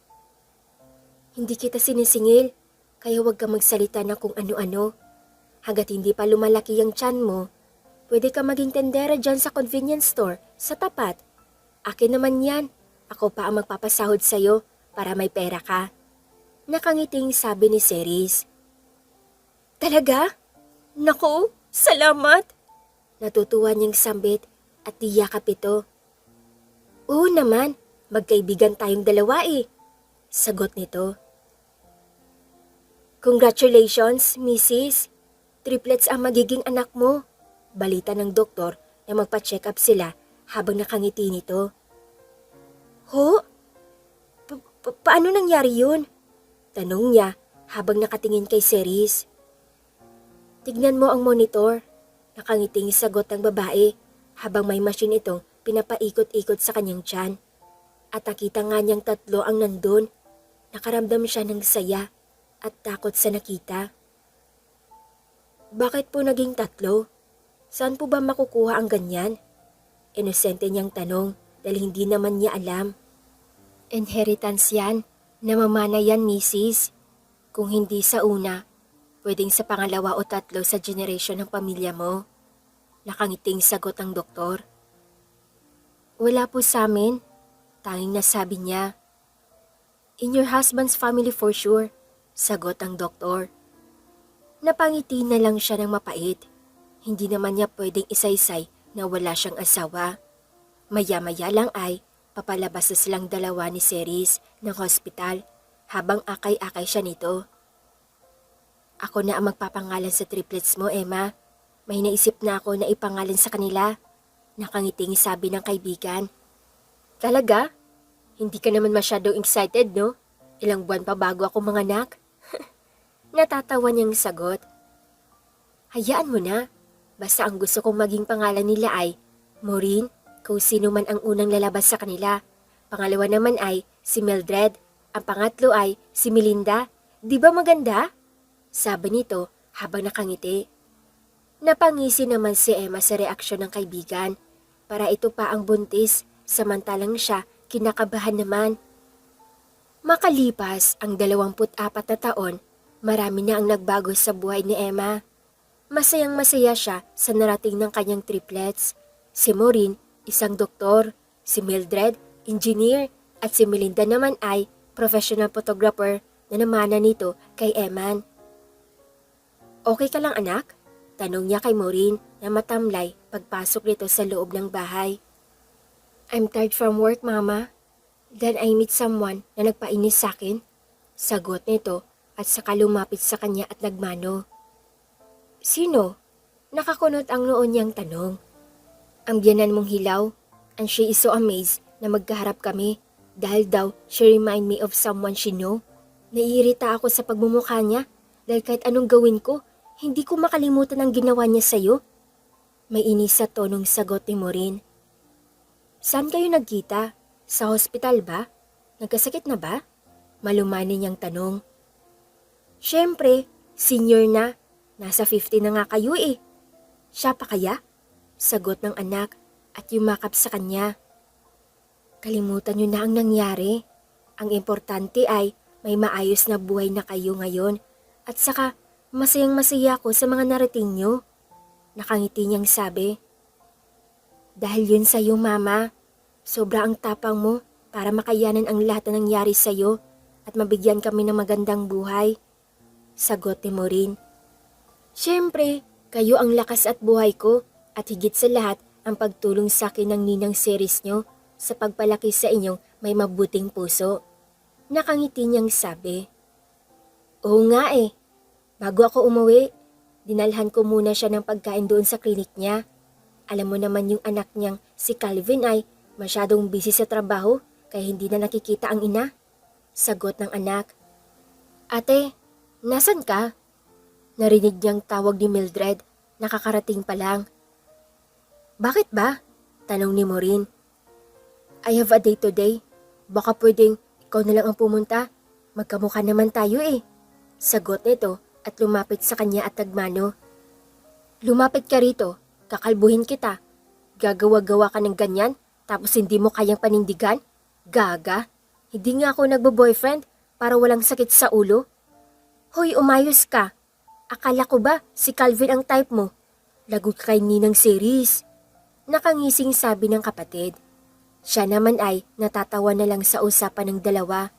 [SPEAKER 1] Hindi kita sinisingil, kaya huwag ka magsalita na kung ano-ano. Hanggat hindi pa lumalaki ang tiyan mo, pwede ka maging tendera dyan sa convenience store, sa tapat. Akin naman yan, ako pa ang magpapasahod sa'yo para may pera ka. Nakangiting sabi ni Ceres. Talaga? Naku, salamat! Natutuwa niyang sambit at tiyakap ito. Oo naman, magkaibigan tayong dalawa eh. Sagot nito. Congratulations, Mrs. Triplets ang magiging anak mo. Balita ng doktor na magpa-check up sila habang nakangiti nito. Ho? Paano nangyari yun? Tanong niya habang nakatingin kay Ceres. Tignan mo ang monitor. Nakangiting sagot ng babae habang may machine itong pinapaikot-ikot sa kanyang tiyan. At nakita nga niyang 3 ang nandun. Nakaramdam siya ng saya at takot sa nakita. Bakit po naging 3? Saan po ba makukuha ang ganyan? Inosente niyang tanong dahil hindi naman niya alam. Inheritance yan. Namamana yan, misis. Kung hindi sa una, pwedeng sa pangalawa o 3 sa generation ng pamilya mo. Nakangiting sagot ang doktor. Wala po sa amin. Tanging nasabi niya. In your husband's family for sure, sagot ang doktor. Napangiti na lang siya ng mapait. Hindi naman niya pwedeng isaysay na wala siyang asawa. Maya-maya lang ay papalabas na silang dalawa ni Ceres ng hospital habang akay-akay siya nito. Ako na ang magpapangalan sa triplets mo, Emma. May naisip na ako na ipangalan sa kanila. Nakangiting sabi ng kaibigan. Talaga? Hindi ka naman masyadong excited, no? Ilang buwan pa bago ako manganak? Natatawa niyang sagot. Hayaan mo na. Basta ang gusto kong maging pangalan nila ay Maureen, kung sino man ang unang lalabas sa kanila. Pangalawa naman ay si Mildred. Ang pangatlo ay si Melinda. Di ba maganda? Sabi nito habang nakangiti. Napangisi naman si Emma sa reaksyon ng kaibigan. Para ito pa ang buntis, samantalang siya kinakabahan naman. Makalipas ang 24 na taon, marami na ang nagbago sa buhay ni Emma. Masayang-masaya siya sa narating ng kanyang triplets. Si Maureen, isang doktor, si Mildred, engineer, at si Melinda naman ay professional photographer na namana nito kay Eman. Okay ka lang anak? Tanong niya kay Maureen na matamlay pagpasok nito sa loob ng bahay. I'm tired from work, Mama. Then I meet someone na nagpainis sa akin. Sagot nito at saka lumapit sa kanya at nagmano. Sino? Nakakunot ang noon niyang tanong. Ang biyanan mong hilaw, and she is so amazed na magkaharap kami dahil daw she remind me of someone she know. Naiirita ako sa pagmumukha niya dahil kahit anong gawin ko, hindi ko makalimutan ang ginawa niya sa'yo. May inis sa tonong sagot ni Maureen. Saan kayo nagkita? Sa hospital ba? Nagkasakit na ba? Malumani niyang tanong. Siyempre, senior na. Nasa 50 na nga kayo eh. Siya pa kaya? Sagot ng anak at yumakap sa kanya. Kalimutan niyo na ang nangyari. Ang importante ay may maayos na buhay na kayo ngayon at saka masayang-masaya ako sa mga narating niyo. Nakangiti niyang sabi. Dahil yun sa'yo, Mama. Sobra ang tapang mo para makayanan ang lahat na nangyari sa'yo at mabigyan kami ng magandang buhay. Sagot ni Maureen. Siyempre, kayo ang lakas at buhay ko at higit sa lahat ang pagtulong sa akin ng ninang Ceres nyo sa pagpalaki sa inyong may mabuting puso. Nakangiti niyang sabi. Oo nga eh. Bago ako umuwi, dinalhan ko muna siya ng pagkain doon sa klinik niya. Alam mo naman yung anak niyang si Calvin ay masyadong busy sa trabaho kaya hindi na nakikita ang ina. Sagot ng anak. Ate, nasan ka? Narinig niyang tawag ni Mildred, nakakarating pa lang. Bakit ba? Tanong ni Maureen. I have a date today. Baka pwedeng ikaw na lang ang pumunta. Magkamukha naman tayo eh. Sagot nito at lumapit sa kanya at nagmano. Lumapit ka rito, kakalbuhin kita. Gagawa-gawa ka ng ganyan tapos hindi mo kayang panindigan? Gaga, hindi nga ako nagbo-boyfriend para walang sakit sa ulo. Hoy, umayos ka. Akala ko ba si Calvin ang type mo? Lagot kay Ninang Ceres. Nakangising sabi ng kapatid. Siya naman ay natatawa na lang sa usapan ng dalawa.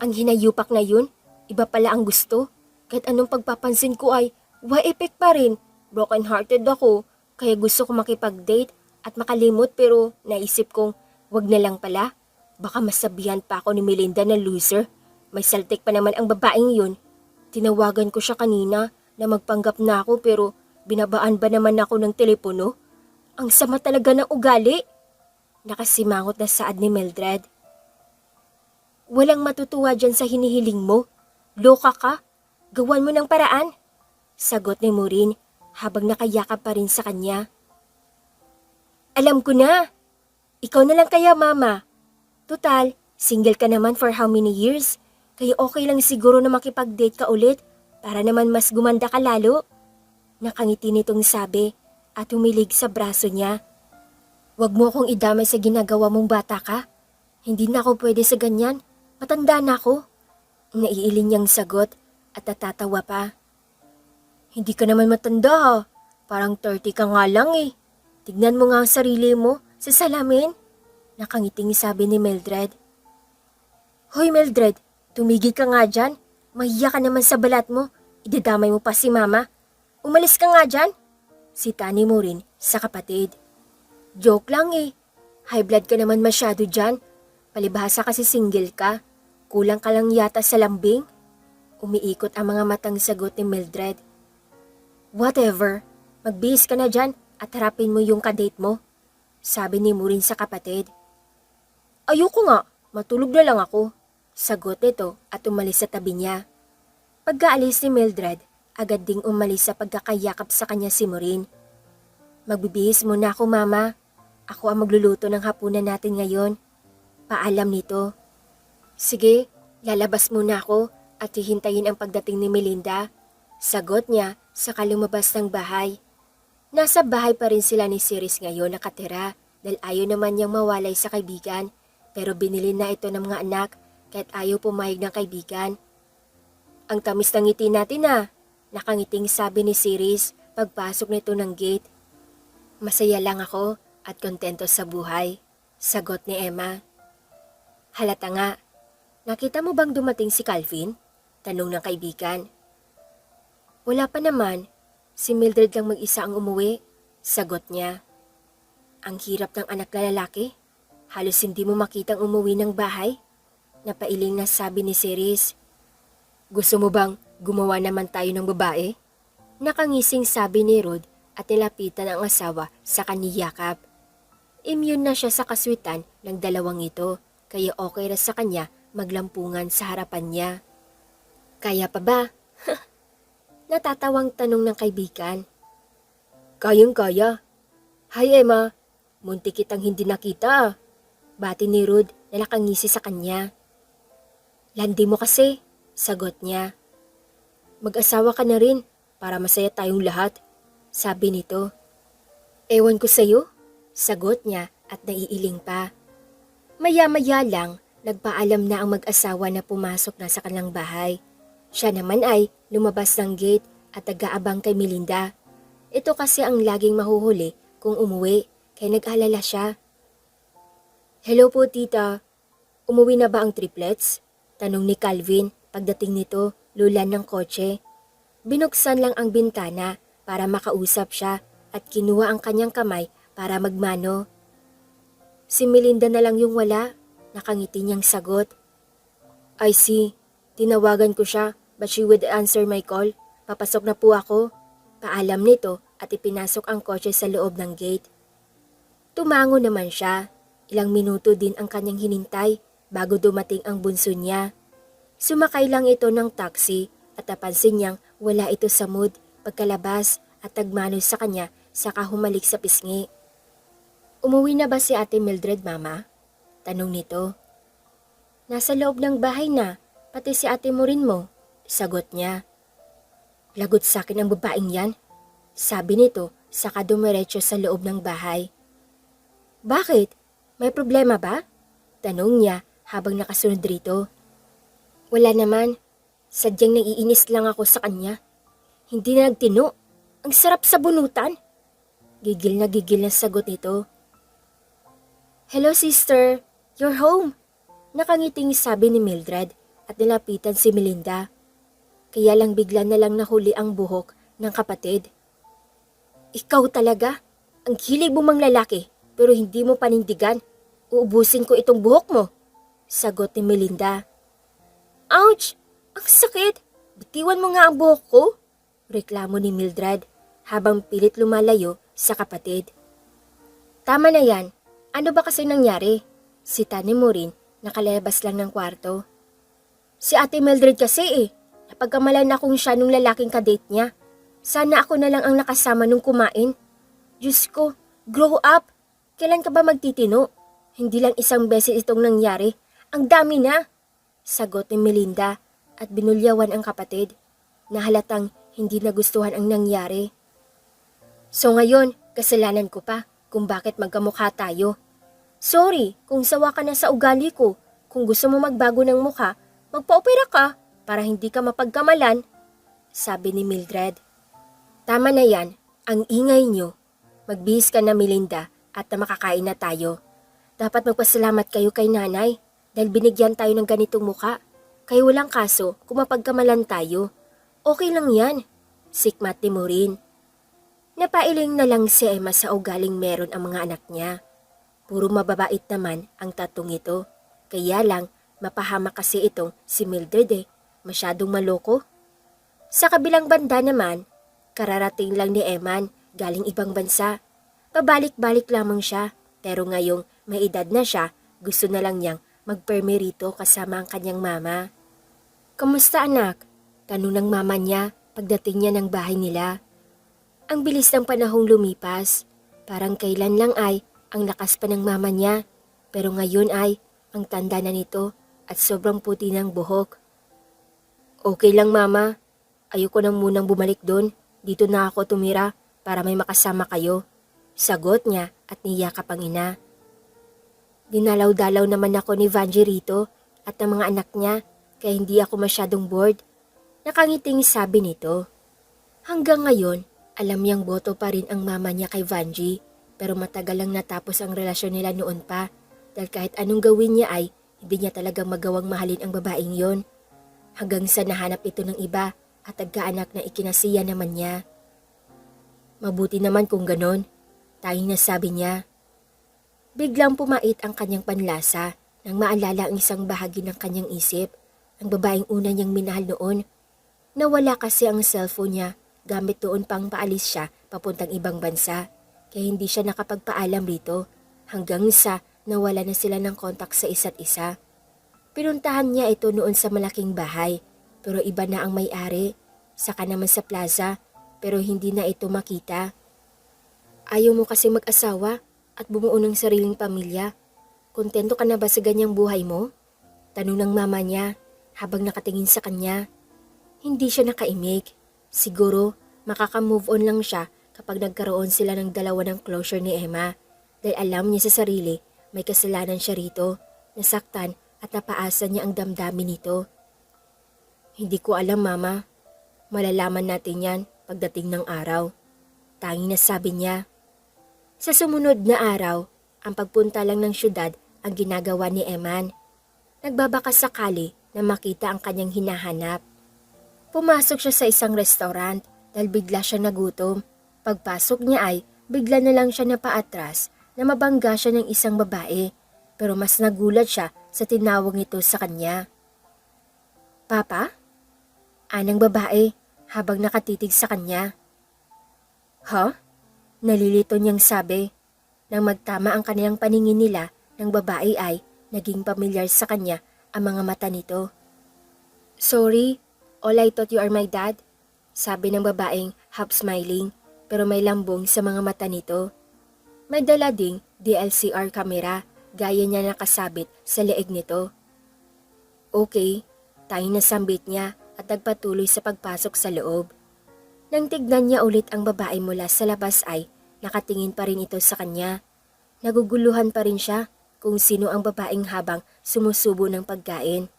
[SPEAKER 1] Ang hinayupak na yun, iba pala ang gusto. Kahit anong pagpapansin ko ay, wa-epek pa rin. Broken hearted ako, kaya gusto ko makipag-date at makalimot pero naisip kong wag na lang pala. Baka masabihan pa ako ni Melinda na loser. May saltik pa naman ang babaeng yun. Tinawagan ko siya kanina na magpanggap na ako pero binabaan ba naman ako ng telepono? Ang sama talaga ng ugali. Nakasimangot na saad ni Mildred. Walang matutuwa dyan sa hinihiling mo. Loka ka. Gawan mo ng paraan. Sagot ni Maureen habang nakayakap pa rin sa kanya. Alam ko na. Ikaw na lang kaya, Mama. Tutal, single ka naman for how many years? Kaya okay lang siguro na makipag-date ka ulit para naman mas gumanda ka lalo. Nakangiti nitong sabi at humilig sa braso niya. Huwag mo akong idamay sa ginagawa mong bata ka. Hindi na ako pwede sa ganyan. Matanda na ako. Naiiling niyang sagot at natatawa pa. Hindi ka naman matanda ha. Parang 30 ka nga lang eh. Tignan mo nga ang sarili mo sa salamin. Nakangiting sabi ni Mildred. Hoy Mildred, tumigil ka nga dyan. Mahiya ka naman sa balat mo. Idadamay mo pa si Mama. Umalis ka nga dyan. Sita ni Maureen sa kapatid. Joke lang eh. High blood ka naman masyado dyan. Palibhasa kasi single ka. Kulang ka lang yata sa lambing. Umiikot ang mga matang sagot ni Mildred. Whatever. Magbihis ka na dyan at harapin mo yung kadate mo. Sabi ni Maureen sa kapatid. Ayoko nga. Matulog na lang ako. Sagot nito at umalis sa tabi niya. Pagkaalis ni Mildred, agad ding umalis sa pagkakayakap sa kanya si Maureen. Magbibihis muna ako, Mama. Ako ang magluluto ng hapunan natin ngayon. Paalam nito. Sige, lalabas muna ako at hihintayin ang pagdating ni Melinda. Sagot niya saka lumabas ng bahay. Nasa bahay pa rin sila ni Ceres ngayon nakatira dahil ayaw naman niyang mawalay sa kaibigan pero binili na ito ng mga anak kahit ayaw pumayag ng kaibigan. Ang tamis ng ngiti natin ah, nakangiting sabi ni Ceres pagpasok nito ng gate. Masaya lang ako at kontento sa buhay, sagot ni Emma. Halata nga, nakita mo bang dumating si Calvin? Tanong ng kaibigan. Wala pa naman, si Mildred lang mag-isa ang umuwi, sagot niya. Ang hirap ng anak na lalaki, halos hindi mo makitang umuwi ng bahay. Napailing na sabi ni Ceres. Gusto mo bang gumawa naman tayo ng babae? Nakangising sabi ni Rod at nilapitan ang asawa sa kaniyakap. Immune na siya sa kaswitan ng dalawang ito kaya okay na sa kanya maglampungan sa harapan niya. Kaya pa ba? Natatawang tanong ng kaibigan. Kayang-kaya. Hi Emma, munti kitang hindi nakita. Bati ni Rod na nakangisi sa kanya. Landi mo kasi, sagot niya. Mag-asawa ka na rin para masaya tayong lahat, sabi nito. Ewan ko sa'yo, sagot niya at naiiling pa. Maya-maya lang, nagpaalam na ang mag-asawa na pumasok na sa kanilang bahay. Siya naman ay lumabas ng gate at nag-aabang kay Melinda. Ito kasi ang laging mahuhuli kung umuwi, kaya nag-alala siya. Hello po tita, umuwi na ba ang triplets? Tanong ni Calvin pagdating nito lulan ng kotse. Binuksan lang ang bintana para makausap siya at kinuha ang kanyang kamay para magmano. Si Melinda na lang yung wala, nakangiti niyang sagot. I see, tinawagan ko siya but she would answer my call. Papasok na po ako. Paalam nito at ipinasok ang kotse sa loob ng gate. Tumango naman siya. Ilang minuto din ang kanyang hinintay bago dumating ang bunso niya. Sumakay lang ito ng taxi at napansin niyang wala ito sa mood pagkalabas at nagmano sa kanya saka humalik sa pisngi. Umuwi na ba si Ate Mildred, Mama? Tanong nito. Nasa loob ng bahay na, pati si ate mo rin mo, sagot niya. Lagot sa akin ang babaeng yan, sabi nito saka dumiretso sa loob ng bahay. Bakit? May problema ba? Tanong niya habang nakasunod rito. Wala naman. Sadyang naiinis lang ako sa kanya. Hindi na nagtino. Ang sarap sa bunutan. Gigil na sagot nito. Hello sister, you're home. Nakangiting sabi ni Mildred at nilapitan si Melinda. Kaya lang bigla na lang nahuli ang buhok ng kapatid. Ikaw talaga? Ang hilig mo mang lalaki pero hindi mo panindigan. Uubusin ko itong buhok mo, sagot ni Melinda. Ouch! Ang sakit! Bitiwan mo nga ang buhok ko, reklamo ni Mildred habang pilit lumalayo sa kapatid. Tama na yan. Ano ba kasi nangyari? Sita ni Maureen, nakalabas lang ng kwarto. Si Ate Mildred kasi napagkamalan akong siya nung lalaking kadate niya. Sana ako na lang ang nakasama nung kumain. Diyos ko, grow up! Kailan ka ba magtitino? Hindi lang isang beses itong nangyari. Ang dami na! Sagot ni Melinda at binulyawan ang kapatid na halatang hindi nagustuhan ang nangyari. So ngayon, kasalanan ko pa kung bakit magkamukha tayo. Sorry kung sawa ka na sa ugali ko. Kung gusto mo magbago ng mukha, magpa-opera ka para hindi ka mapagkamalan, sabi ni Mildred. Tama na yan, ang ingay nyo. Magbihis ka na Melinda at na makakain na tayo. Dapat magpasalamat kayo kay nanay dahil binigyan tayo ng ganitong mukha. Kaya walang kaso kung mapagkamalan tayo. Okay lang yan, sikmat ni Maureen. Napailing na lang si Emma sa ugaling meron ang mga anak niya. Puro mababait naman ang tatong ito. Kaya lang, mapahamak kasi itong si Mildred masyadong maloko. Sa kabilang banda naman, kararating lang ni Eman galing ibang bansa. Pabalik-balik lamang siya, pero ngayong may edad na siya, gusto na lang niyang magpermerito kasama ang kanyang mama. Kamusta anak? Tanong ng mama niya pagdating niya ng bahay nila. Ang bilis ng panahong lumipas, parang kailan lang ay ang lakas pa ng mama niya, pero ngayon ay ang tanda na nito at sobrang puti ng buhok. Okay lang mama, ayoko nang munang bumalik doon, dito na ako tumira para may makasama kayo. Sagot niya at niyakap ang ina. Dinalaw-dalaw naman ako ni Vanji rito at ng mga anak niya kaya hindi ako masyadong bored. Nakangiting sabi nito. Hanggang ngayon, alam niyang boto pa rin ang mama niya kay Vanji. Pero matagal lang natapos ang relasyon nila noon pa dahil kahit anong gawin niya ay hindi niya talagang magawang mahalin ang babaeng yon. Hanggang sa nahanap ito ng iba at nagkaanak na ikinasiya naman niya. Mabuti naman kung ganon, tanging nasabi niya. Biglang pumait ang kanyang panlasa nang maalala ang isang bahagi ng kanyang isip, ang babaeng una niyang minahal noon. Nawala kasi ang cellphone niya gamit doon pang paalis siya papuntang ibang bansa. Kaya hindi siya nakapagpaalam rito hanggang sa nawala na sila ng kontak sa isa't isa. Pinuntahan niya ito noon sa malaking bahay pero iba na ang may-ari. Saka naman sa plaza pero hindi na ito makita. Ayaw mo kasi mag-asawa at bumuo ng sariling pamilya. Kontento ka na ba sa ganyang buhay mo? Tanong ng mama niya habang nakatingin sa kanya. Hindi siya nakaimik. Siguro makaka-move on lang siya kapag nagkaroon sila ng dalawa ng closure ni Emma dahil alam niya sa sarili may kasalanan siya rito, nasaktan at napaasa niya ang damdamin nito. Hindi ko alam mama, malalaman natin yan pagdating ng araw, tanging nasabi niya. Sa sumunod na araw, ang pagpunta lang ng syudad ang ginagawa ni Eman. Nagbabaka sakali na makita ang kanyang hinahanap. Pumasok siya sa isang restaurant dahil bigla siya nagutom. Pagpasok niya ay bigla na lang siya napaatras na mabangga siya ng isang babae pero mas nagulat siya sa tinawag nito sa kanya. Papa? Anang babae habang nakatitig sa kanya. Huh? Nalilito niyang sabi. Nang magtama ang kanilang paningin nila ng babae ay naging pamilyar sa kanya ang mga mata nito. Sorry, all I thought you are my dad, sabi ng babaeng half smiling. Pero may lambong sa mga mata nito. May dala ding DLCR camera, gaya niya nakasabit sa leeg nito. Okay, tanging nasambit niya at nagpatuloy sa pagpasok sa loob. Nang tignan niya ulit ang babae mula sa labas ay nakatingin pa rin ito sa kanya. Naguguluhan pa rin siya kung sino ang babaeng habang sumusubo ng pagkain.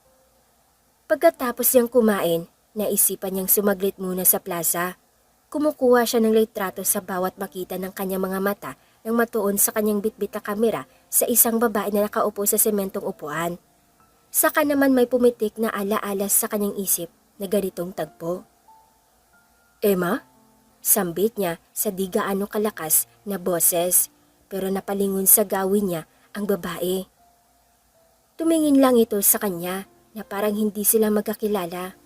[SPEAKER 1] Pagkatapos niyang kumain, naisipan niyang sumaglit muna sa plaza. Kumukuha siya ng litrato sa bawat makita ng kanyang mga mata nang matuon sa kanyang bitbit na kamera sa isang babae na nakaupo sa sementong upuan. Saka naman may pumitik na ala-ala sa kanyang isip na ganitong tagpo. Emma? Sambit niya sa di gaano kalakas na boses pero napalingon sa gawin niya ang babae. Tumingin lang ito sa kanya na parang hindi sila magkakilala.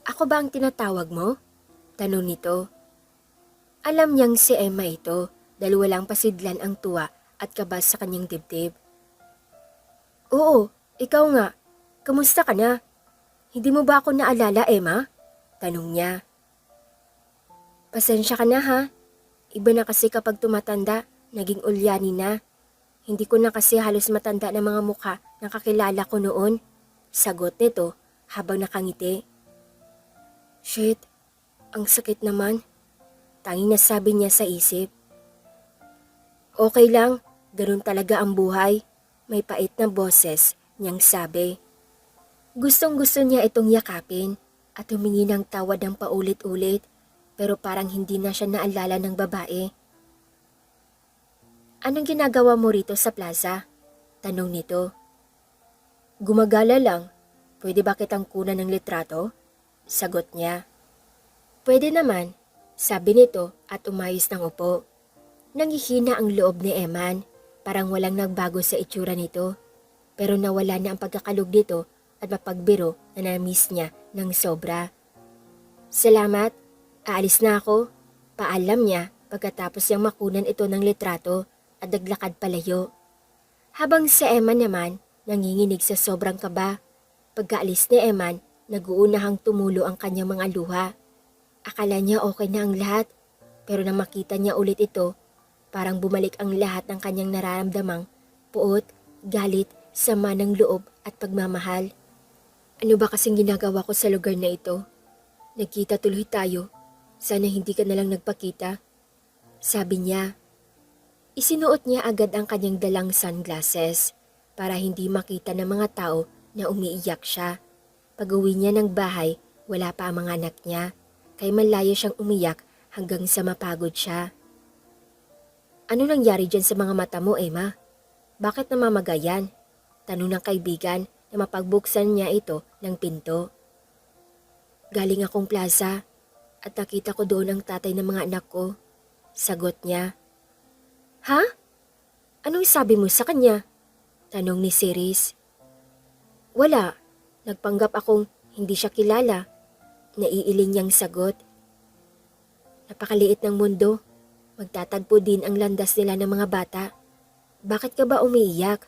[SPEAKER 1] Ako ba ang tinatawag mo? Tanong nito. Alam niyang si Emma ito dahil walang pasidlan ang tuwa at kaba sa kanyang dibdib. Oo, ikaw nga. Kamusta ka na? Hindi mo ba ako naalala, Emma? Tanong niya. Pasensya ka na ha. Iba na kasi kapag tumatanda, naging ulyani na. Hindi ko na kasi halos matanda ng mga mukha na kakilala ko noon. Sagot nito habang nakangiti. Shit, ang sakit naman. Tanging nasabi niya sa isip. Okay lang, ganun talaga ang buhay. May pait na boses niyang sabi. Gustong gusto niya itong yakapin at humingi ng tawad ng paulit-ulit pero parang hindi na siya naalala ng babae. Anong ginagawa mo rito sa plaza? Tanong nito. Gumagala lang. Pwede ba kitang kunan ng litrato? Sagot niya. Pwede naman, sabi nito at umayos ng upo. Nangihina ang loob ni Eman, parang walang nagbago sa itsura nito. Pero nawala na ang pagkakalog nito at mapagbiro na na-miss niya ng sobra. Salamat, aalis na ako. Paalam niya pagkatapos niyang makunan ito ng litrato at naglakad palayo. Habang si Eman naman nanginginig sa sobrang kaba. Pagkaalis ni Eman, nag-uunahang tumulo ang kanyang mga luha. Akala niya okay na ang lahat, pero nang makita niya ulit ito, parang bumalik ang lahat ng kanyang nararamdamang puot, galit, sama ng loob at pagmamahal. Ano ba kasing ginagawa ko sa lugar na ito? Nagkita tuloy tayo. Sana hindi ka nalang nagpakita. Sabi niya. Isinuot niya agad ang kanyang dalang sunglasses para hindi makita ng mga tao na umiiyak siya. Pag-uwi niya ng bahay, wala pa ang mga anak niya, kaya malayo siyang umiyak hanggang sa mapagod siya. Ano nangyari dyan sa mga mata mo, Emma? Bakit namamagayan? Tanong ng kaibigan na mapagbuksan niya ito ng pinto. Galing akong plaza at nakita ko doon ang tatay ng mga anak ko. Sagot niya. Ha? Anong sabi mo sa kanya? Tanong ni Ceres. Wala. Nagpanggap akong hindi siya kilala. Naiiling niyang sagot. Napakaliit ng mundo. Magtatagpo din ang landas nila ng mga bata. Bakit ka ba umiiyak?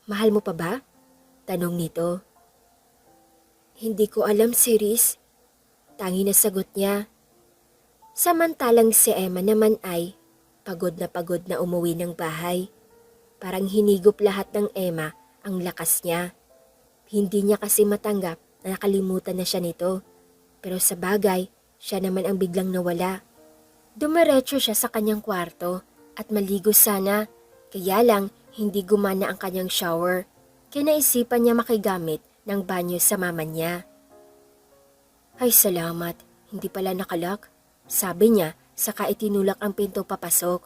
[SPEAKER 1] Mahal mo pa ba? Tanong nito. Hindi ko alam, Ceres. Tangi na sagot niya. Samantalang si Emma naman ay pagod na umuwi ng bahay. Parang hinigop lahat ng Emma ang lakas niya. Hindi niya kasi matanggap na nakalimutan na siya nito. Pero sa bagay, siya naman ang biglang nawala. Dumiretso siya sa kanyang kwarto at maligo sana. Kaya lang hindi gumana ang kanyang shower. Kaya naisipan niya makigamit ng banyo sa mama niya. Ay salamat, hindi pala nakalak. Sabi niya saka itinulak ang pinto papasok.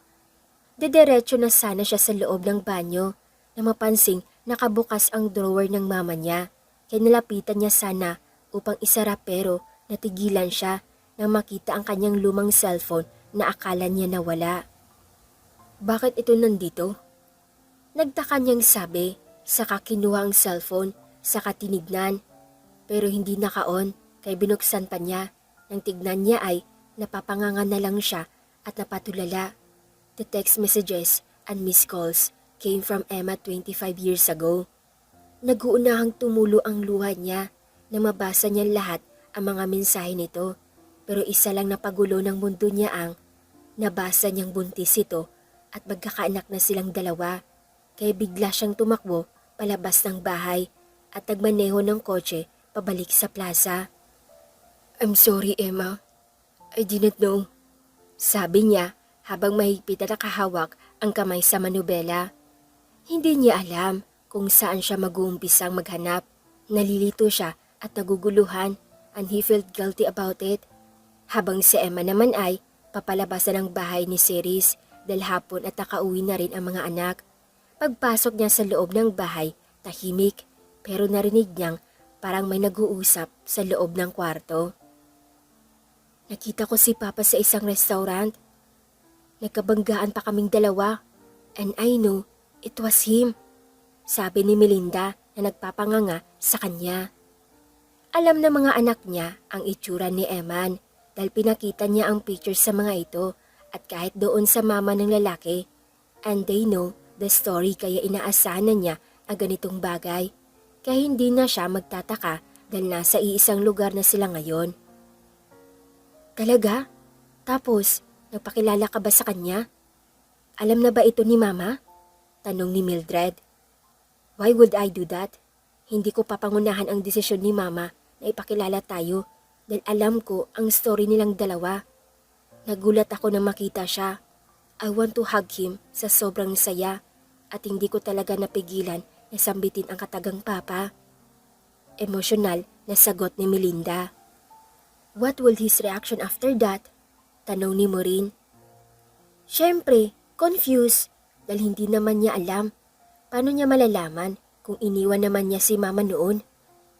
[SPEAKER 1] Dediretso na sana siya sa loob ng banyo na mapansing nakabukas ang drawer ng mama niya. Kaya nalapitan niya sana upang isara pero natigilan siya nang makita ang kanyang lumang cellphone na akala niya nawala. Bakit ito nandito? Nagtaka niyang sabi, saka kinuha ang cellphone, saka tinignan. Pero hindi naka-on, kaya binuksan pa niya. Nang tignan niya ay napapanganga na lang siya at napatulala. The text messages and missed calls came from Emma 25 years ago. Nag-uunahang tumulo ang luha niya na mabasa niya lahat ang mga mensahe nito. Pero isa lang na pagulo ng mundo niya ang nabasa niyang buntis ito at magkakaanak na silang dalawa. Kaya bigla siyang tumakbo palabas ng bahay at nagmaneho ng kotse pabalik sa plaza. I'm sorry, Emma. I didn't know. Sabi niya habang mahigpit na nakahawak ang kamay sa manubela. Hindi niya alam kung saan siya mag-uumpisang maghanap. Nalilito siya at naguguluhan and he felt guilty about it. Habang si Emma naman ay papalabasan ng bahay ni Ceres dahil hapon at nakauwi na rin ang mga anak. Pagpasok niya sa loob ng bahay, tahimik pero narinig niyang parang may nag-uusap sa loob ng kwarto. Nakita ko si Papa sa isang restaurant. Nagkabanggaan pa kaming dalawa and I know it was him. Sabi ni Melinda na nagpapanganga sa kanya. Alam ng mga anak niya ang itsura ni Eman dahil pinakita niya ang picture sa mga ito at kahit doon sa mama ng lalaki. And they know the story kaya inaasahan niya ang ganitong bagay. Kaya hindi na siya magtataka dahil nasa iisang lugar na sila ngayon. Talaga? Tapos, nagpakilala ka ba sa kanya? Alam na ba ito ni Mama? Tanong ni Mildred. Why would I do that? Hindi ko papangunahan ang desisyon ni Mama na ipakilala tayo dahil alam ko ang story nilang dalawa. Nagulat ako na makita siya. I want to hug him sa sobrang saya at hindi ko talaga napigilan na sambitin ang katagang papa. Emosyonal na sagot ni Melinda. What will his reaction after that? Tanong ni Maureen. Siyempre, confused dahil hindi naman niya alam. Paano niya malalaman kung iniwan naman niya si Mama noon?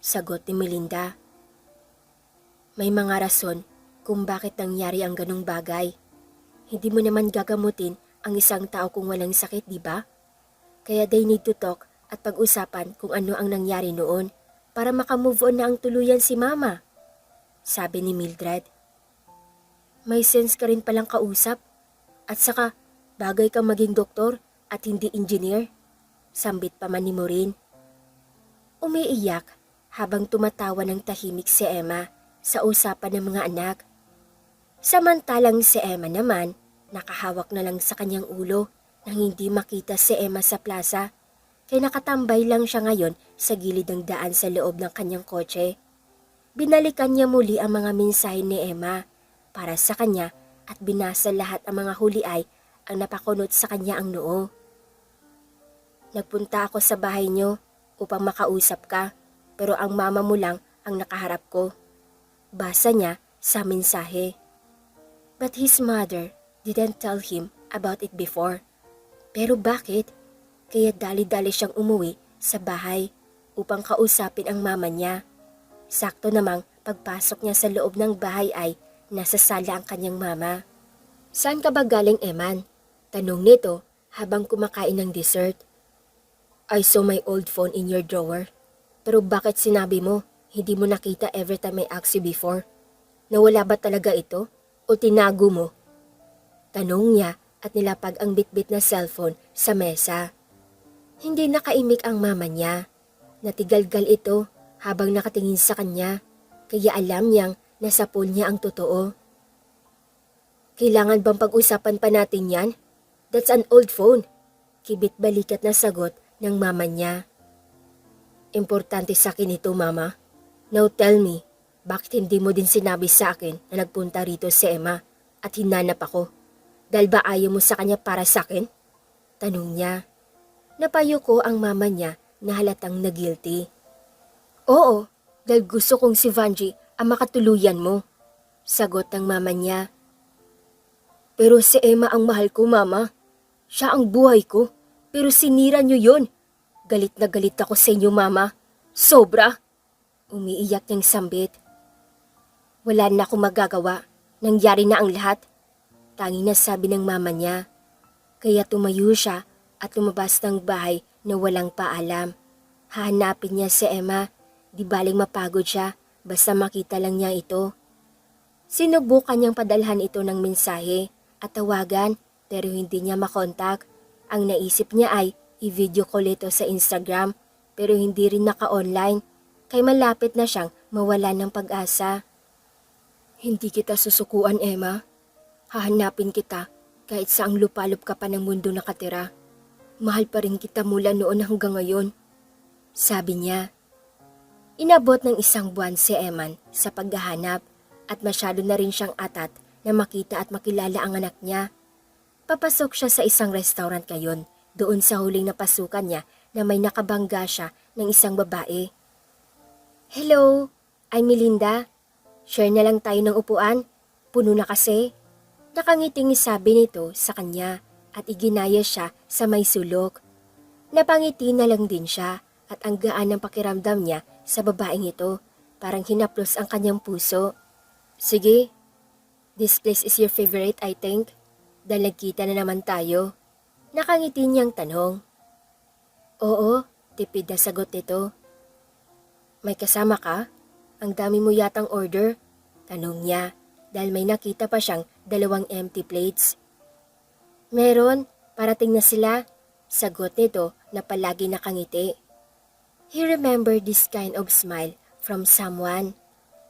[SPEAKER 1] Sagot ni Melinda. May mga rason kung bakit nangyari ang ganong bagay. Hindi mo naman gagamutin ang isang tao kung walang sakit, di ba? Kaya they need to talk at pag-usapan kung ano ang nangyari noon para makamove on na ang tuluyan si Mama. Sabi ni Mildred. May sense ka rin palang kausap at saka bagay kang maging doktor at hindi engineer. Sambit pa man ni Maureen. Umiiyak habang tumatawa ng tahimik si Emma sa usapan ng mga anak. Samantalang si Emma naman, nakahawak na lang sa kanyang ulo nang hindi makita si Emma sa plaza. Kaya nakatambay lang siya ngayon sa gilid ng daan sa loob ng kanyang kotse. Binalikan niya muli ang mga mensahe ni Emma para sa kanya at binasa lahat ang mga huli ay ang napakunot sa kanya ang noo. Nagpunta ako sa bahay niyo upang makausap ka pero ang mama mo lang ang nakaharap ko. Basa niya sa mensahe. But his mother didn't tell him about it before. Pero bakit? Kaya dali-dali siyang umuwi sa bahay upang kausapin ang mama niya. Sakto namang pagpasok niya sa loob ng bahay ay nasa sala ang kanyang mama. Saan ka ba galing, Eman? Tanong nito habang kumakain ng dessert. I saw my old phone in your drawer. Pero bakit sinabi mo, hindi mo nakita every time I asked you before? Nawala ba talaga ito? O tinago mo? Tanong niya at nilapag ang bitbit na cellphone sa mesa. Hindi nakaimik ang mama niya. Natigalgal ito habang nakatingin sa kanya, kaya alam niyang nasa pool niya ang totoo. Kailangan bang pag-usapan pa natin yan? That's an old phone. Kibit balikat na sagot ng mama niya. Importante sa akin ito, Mama. Now tell me, bakit hindi mo din sinabi sa akin na nagpunta rito si Emma at hinanap ako? Dahil ba ayaw mo sa kanya para sa akin? Tanong niya. Napayo ko ang mama niya na halatang na-guilty. Oo, dahil gusto kong si Vanji ang makatuluyan mo. Sagot ng mama niya. Pero si Emma ang mahal ko, Mama. Siya ang buhay ko, pero sinira niyo yon. Galit na galit ako sa inyo, Mama. Sobra! Umiiyak niyang sambit. Wala na akong magagawa. Nangyari na ang lahat. Tanging na sabi ng mama niya. Kaya tumayo siya at lumabas ng bahay na walang paalam. Hahanapin niya si Emma. Di baling mapagod siya basta makita lang niya ito. Sinubukan niyang padalhan ito ng mensahe at tawagan pero hindi niya makontak. Ang naisip niya ay i-video call ito sa Instagram pero hindi rin naka-online. Kay malapit na siyang mawala ng pag-asa. Hindi kita susukuan, Emma. Hahanapin kita kahit saang lupalop ka pa ng mundo nakatira. Mahal pa rin kita mula noon hanggang ngayon. Sabi niya. Inabot ng 1 buwan si Eman sa paghahanap at masyado na rin siyang atat na makita at makilala ang anak niya. Papasok siya sa isang restaurant ngayon doon sa huling napasukan niya na may nakabangga siya ng isang babae. Hello, I'm Melinda. Share na lang tayo ng upuan. Puno na kasi. Nakangiting sabi nito sa kanya at iginaya siya sa may sulok. Napangiti na lang din siya at ang gaan ng pakiramdam niya sa babaeng ito. Parang hinaplos ang kanyang puso. Sige, this place is your favorite I think. Dahil nagkita na naman tayo. Nakangiti niyang tanong. Oo, tipid na sagot nito. May kasama ka? Ang dami mo yatang order? Tanong niya dahil may nakita pa siyang 2 empty plates. Meron, parating na sila. Sagot nito na palagi nakangiti. He remembered this kind of smile from someone.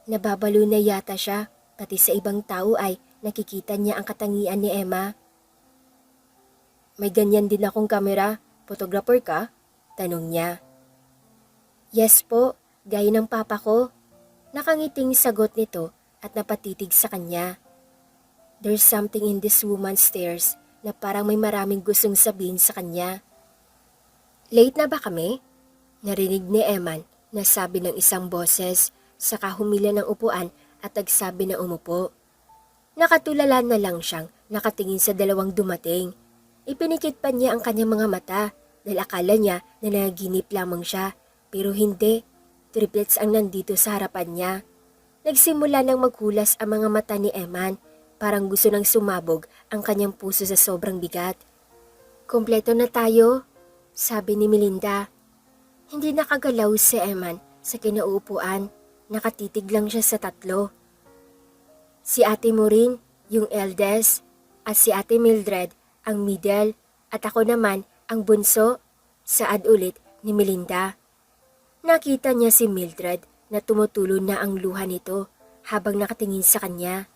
[SPEAKER 1] Nababalo na yata siya, pati sa ibang tao ay nakikita niya ang katangian ni Emma. May ganyan din akong kamera, photographer ka? Tanong niya. Yes po, gaya ng papa ko. Nakangiting sagot nito at napatitig sa kanya. There's something in this woman's stares na parang may maraming gustong sabihin sa kanya. Late na ba kami? Narinig ni Eman na sabi ng isang boses, saka humila ng upuan at nagsabi na umupo. Nakatulala na lang siyang nakatingin sa dalawang dumating. Ipinikit pa niya ang kanyang mga mata dahil akala niya na nanaginip lamang siya, pero hindi. Triplets ang nandito sa harapan niya. Nagsimula nang maghulas ang mga mata ni Eman, parang gusto nang sumabog ang kanyang puso sa sobrang bigat. Kompleto na tayo, sabi ni Melinda. Hindi nakagalaw si Eman sa kinauupuan, nakatitig lang siya sa tatlo. Si Ate Maureen, yung eldest, at si Ate Mildred, ang middle, at ako naman, ang bunso, saad ulit ni Melinda. Nakita niya si Mildred na tumutulo na ang luha nito habang nakatingin sa kanya.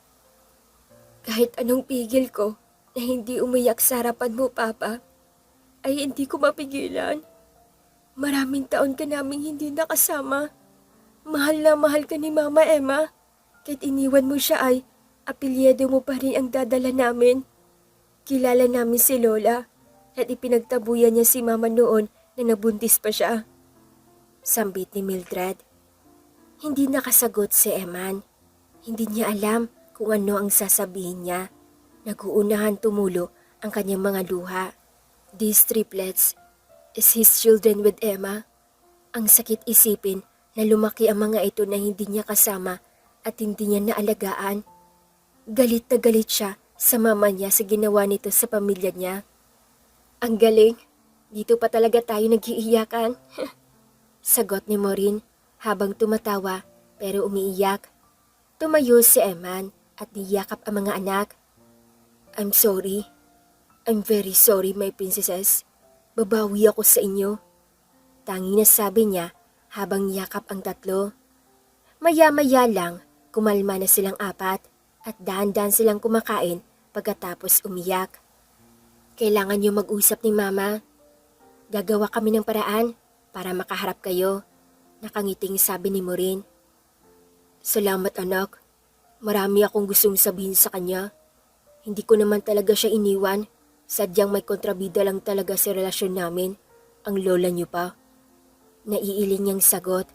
[SPEAKER 1] Kahit anong pigil ko na hindi umiyak sa harapan mo, Papa, ay hindi ko mapigilan. Maraming taon ka naming hindi nakasama. Mahal na mahal ka ni Mama Emma. Kahit iniwan mo siya ay apelyido mo pa rin ang dadala namin. Kilala namin si Lola at ipinagtabuyan niya si Mama noon na nabuntis pa siya. Sambit ni Mildred. Hindi nakasagot si Eman. Hindi niya alam kung ano ang sasabihin niya. Nag-uunahan tumulo ang kanyang mga luha. These triplets is his children with Emma. Ang sakit isipin na lumaki ang mga ito na hindi niya kasama at hindi niya naalagaan. Galit na galit siya sa mama niya sa ginawa nito sa pamilya niya. Ang galing, dito pa talaga tayo nag-iiyakan. Sagot ni Maureen habang tumatawa pero umiiyak. Tumayo si Eman at niyakap ang mga anak. I'm sorry. I'm very sorry, my princesses. Babawi ako sa inyo. Tanging na sabi niya habang niyakap ang tatlo. Maya-maya lang, kumalma na silang apat at dahan-dahan silang kumakain pagkatapos umiyak. Kailangan niyo mag-usap ni Mama. Gagawa kami ng paraan para makaharap kayo, nakangiting sabi ni Maureen. Salamat anak. Marami akong gustong sabihin sa kanya. Hindi ko naman talaga siya iniwan. Sadyang may kontrabida lang talaga sa relasyon namin. Ang lola niyo pa. Naiiling niyang sagot.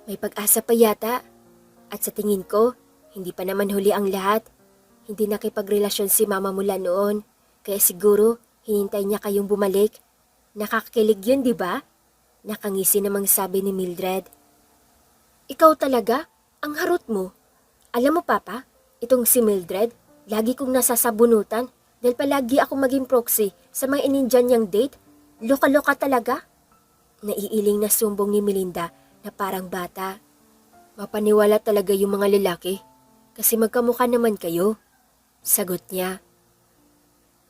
[SPEAKER 1] May pag-asa pa yata. At sa tingin ko, hindi pa naman huli ang lahat. Hindi nakipagrelasyon si Mama mula noon. Kaya siguro, hinintay niya kayong bumalik. Nakakakilig yun, di ba? Nakangisi namang sabi ni Mildred. Ikaw talaga? Ang harot mo. Alam mo, Papa, itong si Mildred, lagi kong nasasabunutan dahil palagi ako maging proxy sa mga inindiyan niyang date. Loka-loka talaga. Naiiling na sumbong ni Melinda na parang bata. Mapaniwala talaga yung mga lalaki kasi magkamukha naman kayo. Sagot niya.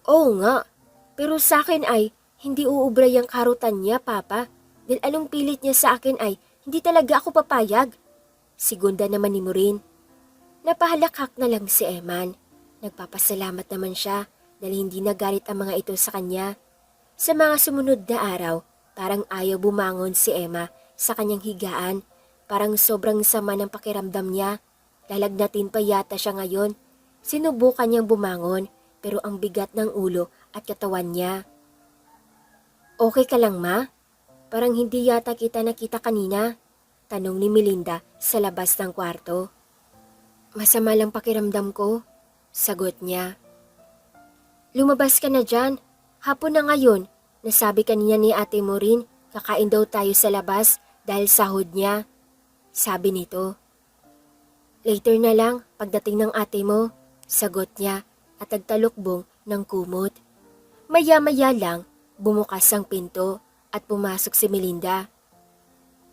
[SPEAKER 1] Oo nga, pero sa akin ay hindi uubra yung karutan niya, Papa. Dahil anong pilit niya sa akin ay hindi talaga ako papayag. Segunda naman ni Maureen. Napahalakhak na lang si Eman. Nagpapasalamat naman siya dahil hindi nagalit ang mga ito sa kanya. Sa mga sumunod na araw, parang ayaw bumangon si Emma sa kanyang higaan. Parang sobrang sama ng pakiramdam niya. Lalagnatin pa yata siya ngayon. Sinubukan niyang bumangon pero ang bigat ng ulo at katawan niya. Okay ka lang, Ma? Parang hindi yata kita nakita kanina. Tanong ni Melinda sa labas ng kwarto. Masama lang pakiramdam ko. Sagot niya. Lumabas ka na dyan. Hapon na ngayon. Nasabi kanina ni Ate Maureen, kakain daw tayo sa labas dahil sahod niya. Sabi nito. Later na lang pagdating ng ate mo. Sagot niya at nagtalukbong ng kumot. Maya-maya lang bumukas ang pinto at pumasok si Melinda.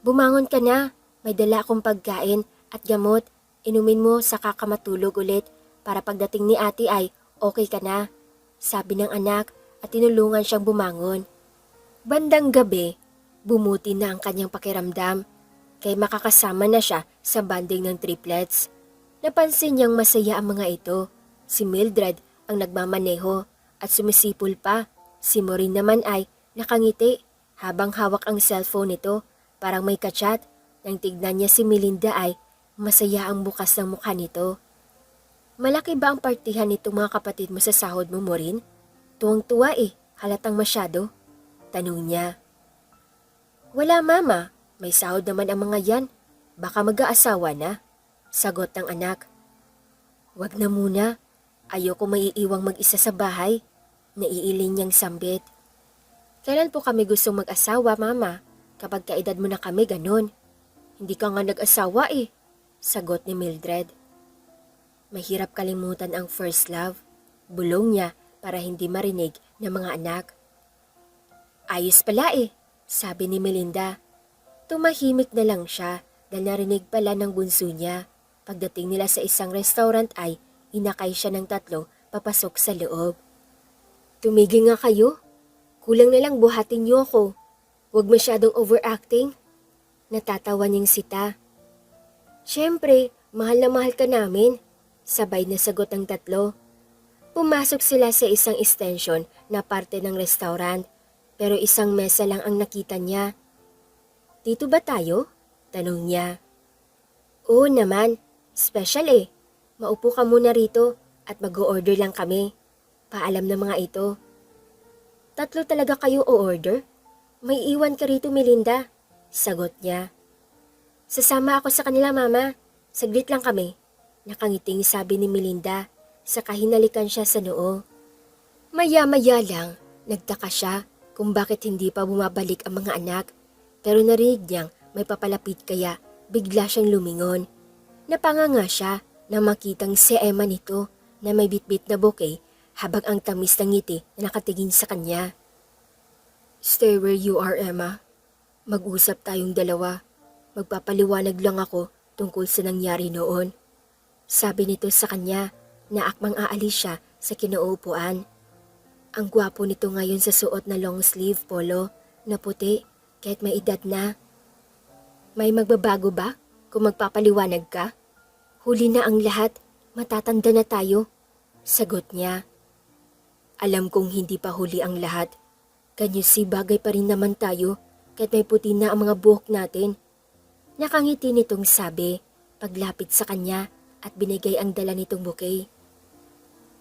[SPEAKER 1] Bumangon ka na, may dala akong pagkain at gamot. Inumin mo saka ka matulog ulit para pagdating ni ate ay okay ka na. Sabi ng anak at tinulungan siyang bumangon. Bandang gabi, bumuti na ang kanyang pakiramdam kaya makakasama na siya sa banding ng triplets. Napansin niyang masaya ang mga ito. Si Mildred ang nagmamaneho at sumisipol pa. Si Maureen naman ay nakangiti habang hawak ang cellphone nito. Parang may kachat. Nang tignan niya si Melinda ay masaya ang bukas ng mukha nito. Malaki ba ang partihan nitong mga kapatid mo sa sahod mo, Maureen? Tuwang-tuwa halatang masyado. Tanong niya. Wala mama, may sahod naman ang mga yan. Baka mag-aasawa na. Sagot ng anak. Wag na muna. Ayoko maiiwang mag-isa sa bahay. Naiiling niyang sambit. Kailan po kami gustong mag-asawa, mama? Kapag kaedad mo na kami, ganun. Hindi ka nga nag-asawa Sagot ni Mildred. Mahirap kalimutan ang first love. Bulong niya para hindi marinig ng mga anak. Ayos pala sabi ni Melinda. Tumahimik na lang siya dahil narinig pala ng bunso niya. Pagdating nila sa isang restaurant ay inakay siya ng 3 papasok sa loob. Tumigil nga kayo. Kulang na lang buhatin niyo ako. Huwag masyadong overacting. Natatawa niyang sita. Siyempre, mahal na mahal ka namin. Sabay na sagot ng 3. Pumasok sila sa isang extension na parte ng restaurant. Pero isang mesa lang ang nakita niya. Dito ba tayo? Tanong niya. Oo naman. Special Maupo ka muna rito at mag-o-order lang kami. Paalam ng mga ito. 3 talaga kayo o-order? May iwan ka rito, Melinda. Sagot niya. Sasama ako sa kanila, mama. Saglit lang kami. Nakangiting sabi ni Melinda. Saka hinalikan siya sa noo. Maya-maya lang, nagtaka siya kung bakit hindi pa bumabalik ang mga anak. Pero narinig niyang may papalapit kaya bigla siyang lumingon. Napanganga siya na makitang si Emma nito na may bitbit na bouquet habang ang tamis ng ngiti na nakatingin sa kanya. Stay where you are, Emma. Mag-usap tayong dalawa. Magpapaliwanag lang ako tungkol sa nangyari noon. Sabi nito sa kanya na akmang aalis siya sa kinauupuan. Ang gwapo nito ngayon sa suot na long sleeve polo na puti kahit may edad na. May magbabago ba kung magpapaliwanag ka? Huli na ang lahat, matatanda na tayo. Sagot niya. Alam kong hindi pa huli ang lahat. Kanyusi bagay pa rin naman tayo kahit may puti na ang mga buhok natin. Nakangiti nitong sabi paglapit sa kanya at binigay ang dala nitong bouquet.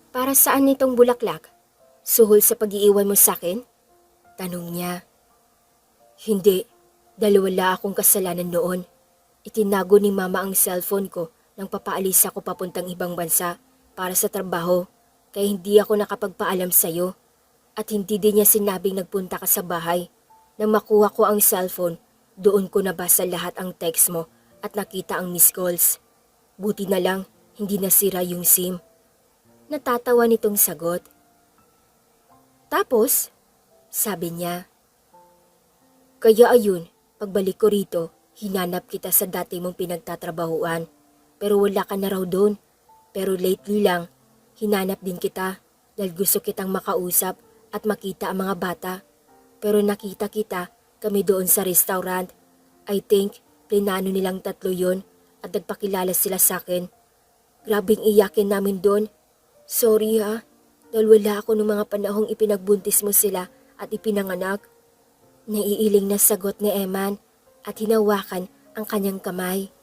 [SPEAKER 1] Para saan nitong bulaklak? Suhol sa pag-iiwan mo sa akin? Tanong niya. Hindi, dahil wala akong kasalanan noon. Itinago ni mama ang cellphone ko nang papaalis ako papuntang ibang bansa para sa trabaho kaya hindi ako nakapagpaalam sa'yo. At hindi din niya sinabing nagpunta ka sa bahay. Nang makuha ko ang cellphone, doon ko nabasa lahat ang text mo at nakita ang missed calls. Buti na lang, hindi nasira yung SIM. Natatawa nitong sagot. Tapos, sabi niya. Kaya ayun, pagbalik ko rito, hinanap kita sa dati mong pinagtatrabahuan. Pero wala ka na raw doon. Pero lately lang, hinanap din kita dahil gusto kitang makausap at makita ang mga bata. Pero nakita kita kami doon sa restaurant. I think plinano nilang 3 yon at nagpakilala sila sa akin. Grabing iyakin namin doon. Sorry dahil wala ako nung mga panahong ipinagbuntis mo sila at ipinanganak. Naiiling na sagot ni Eman at hinawakan ang kanyang kamay.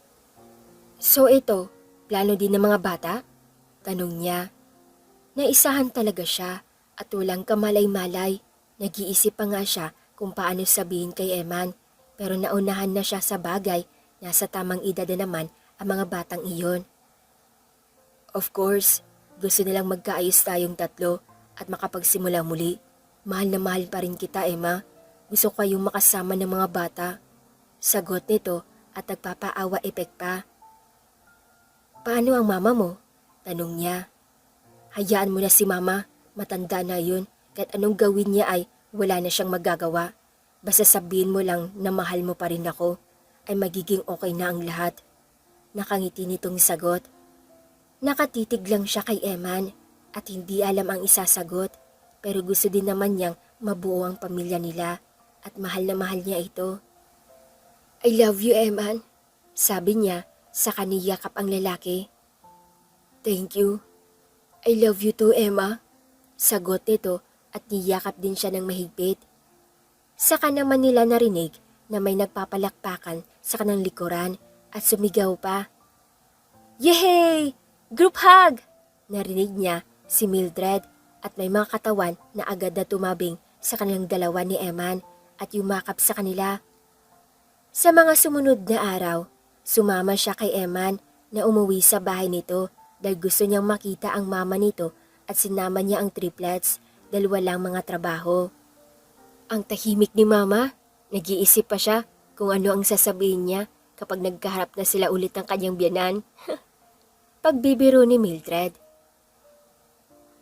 [SPEAKER 1] So ito, plano din ng mga bata? Tanong niya. Naisahan talaga siya at walang kamalay-malay. Nag-iisip pa nga siya kung paano sabihin kay Eman pero naunahan na siya sa bagay. Nasa tamang edad na naman ang mga batang iyon. Of course, gusto nilang magkaayos tayong 3 at makapagsimula muli. Mahal na mahal pa rin kita, Emma. Gusto ko kayong makasama ng mga bata. Sagot nito at nagpapaawa epek pa. Paano ang mama mo? Tanong niya. Hayaan mo na si mama, matanda na yun. Kahit anong gawin niya ay wala na siyang magagawa. Basta sabihin mo lang na mahal mo pa rin ako, ay magiging okay na ang lahat. Nakangiti nitong sagot. Nakatitig lang siya kay Eman at hindi alam ang isasagot pero gusto din naman niyang mabuo ang pamilya nila at mahal na mahal niya ito. I love you, Eman, sabi niya sa kaniyakap ang lalaki. Thank you. I love you too, Emma. Sagot nito at niyakap din siya ng mahigpit. Saka naman nila narinig na may nagpapalakpakan sa kanang likuran at sumigaw pa. Yehey! Group hug! Narinig niya si Mildred at may mga katawan na agad na tumabing sa kanilang dalawa ni Eman at yumakap sa kanila. Sa mga sumunod na araw, sumama siya kay Eman na umuwi sa bahay nito dahil gusto niyang makita ang mama nito at sinama niya ang triplets dahil walang mga trabaho. Ang tahimik ni mama, nag-iisip pa siya kung ano ang sasabihin niya kapag nagkaharap na sila ulit ng kanyang biyanan. Pagbibiro ni Mildred.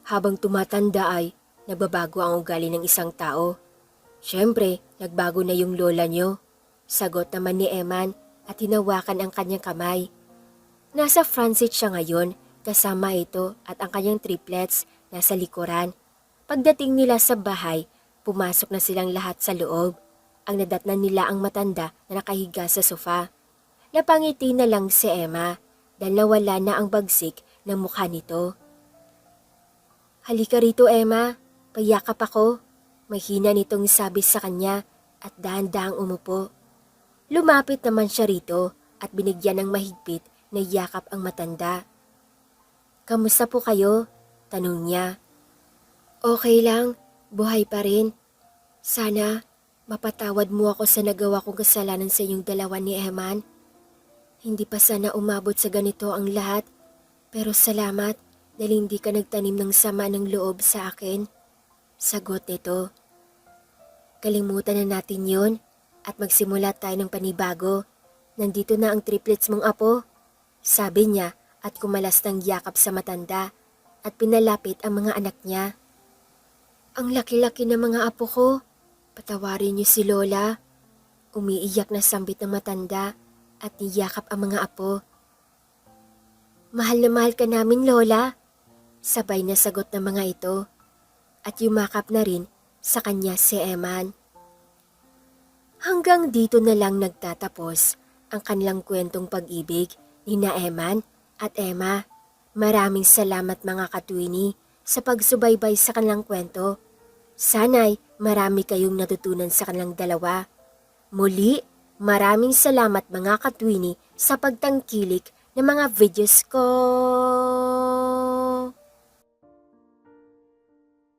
[SPEAKER 1] Habang tumatanda ay nagbabago ang ugali ng isang tao. Siyempre, nagbago na yung lola niyo. Sagot naman ni Eman at hinawakan ang kanyang kamay. Nasa front seat siya ngayon, kasama ito at ang kanyang triplets nasa likuran. Pagdating nila sa bahay, pumasok na silang lahat sa loob. Ang nadatnan nila ang matanda na nakahiga sa sofa. Napangiti na lang si Emma dahil nawala na ang bagsik ng mukha nito. Halika rito, Emma. Payakap ako. Mahina nitong sabi sa kanya at dahan-dahang umupo. Lumapit naman siya rito at binigyan ng mahigpit na yakap ang matanda. Kamusta po kayo? Tanong niya. Okay lang, buhay pa rin. Sana mapatawad mo ako sa nagawa kong kasalanan sa iyong dalawa ni Eman. Hindi pa sana umabot sa ganito ang lahat, pero salamat dahil hindi ka nagtanim ng sama ng loob sa akin. Sagot nito. Kalimutan na natin yon at magsimula tayo ng panibago. Nandito na ang triplets mong apo. Sabi niya at kumalas ng yakap sa matanda at pinalapit ang mga anak niya. Ang laki-laki ng mga apo ko. Patawarin niyo si Lola. Umiiyak na sambit ng matanda at niyakap ang mga apo. Mahal na mahal ka namin, Lola. Sabay na sagot ng mga ito at yumakap na rin sa kanya si Eman. Hanggang dito na lang nagtatapos ang kanilang kwentong pag-ibig ni na Eman at Emma. Maraming salamat mga katwini sa pagsubaybay sa kanilang kwento. Sana'y marami kayong natutunan sa kanilang dalawa. Muli, maraming salamat mga katwini sa pagtangkilik ng mga videos ko.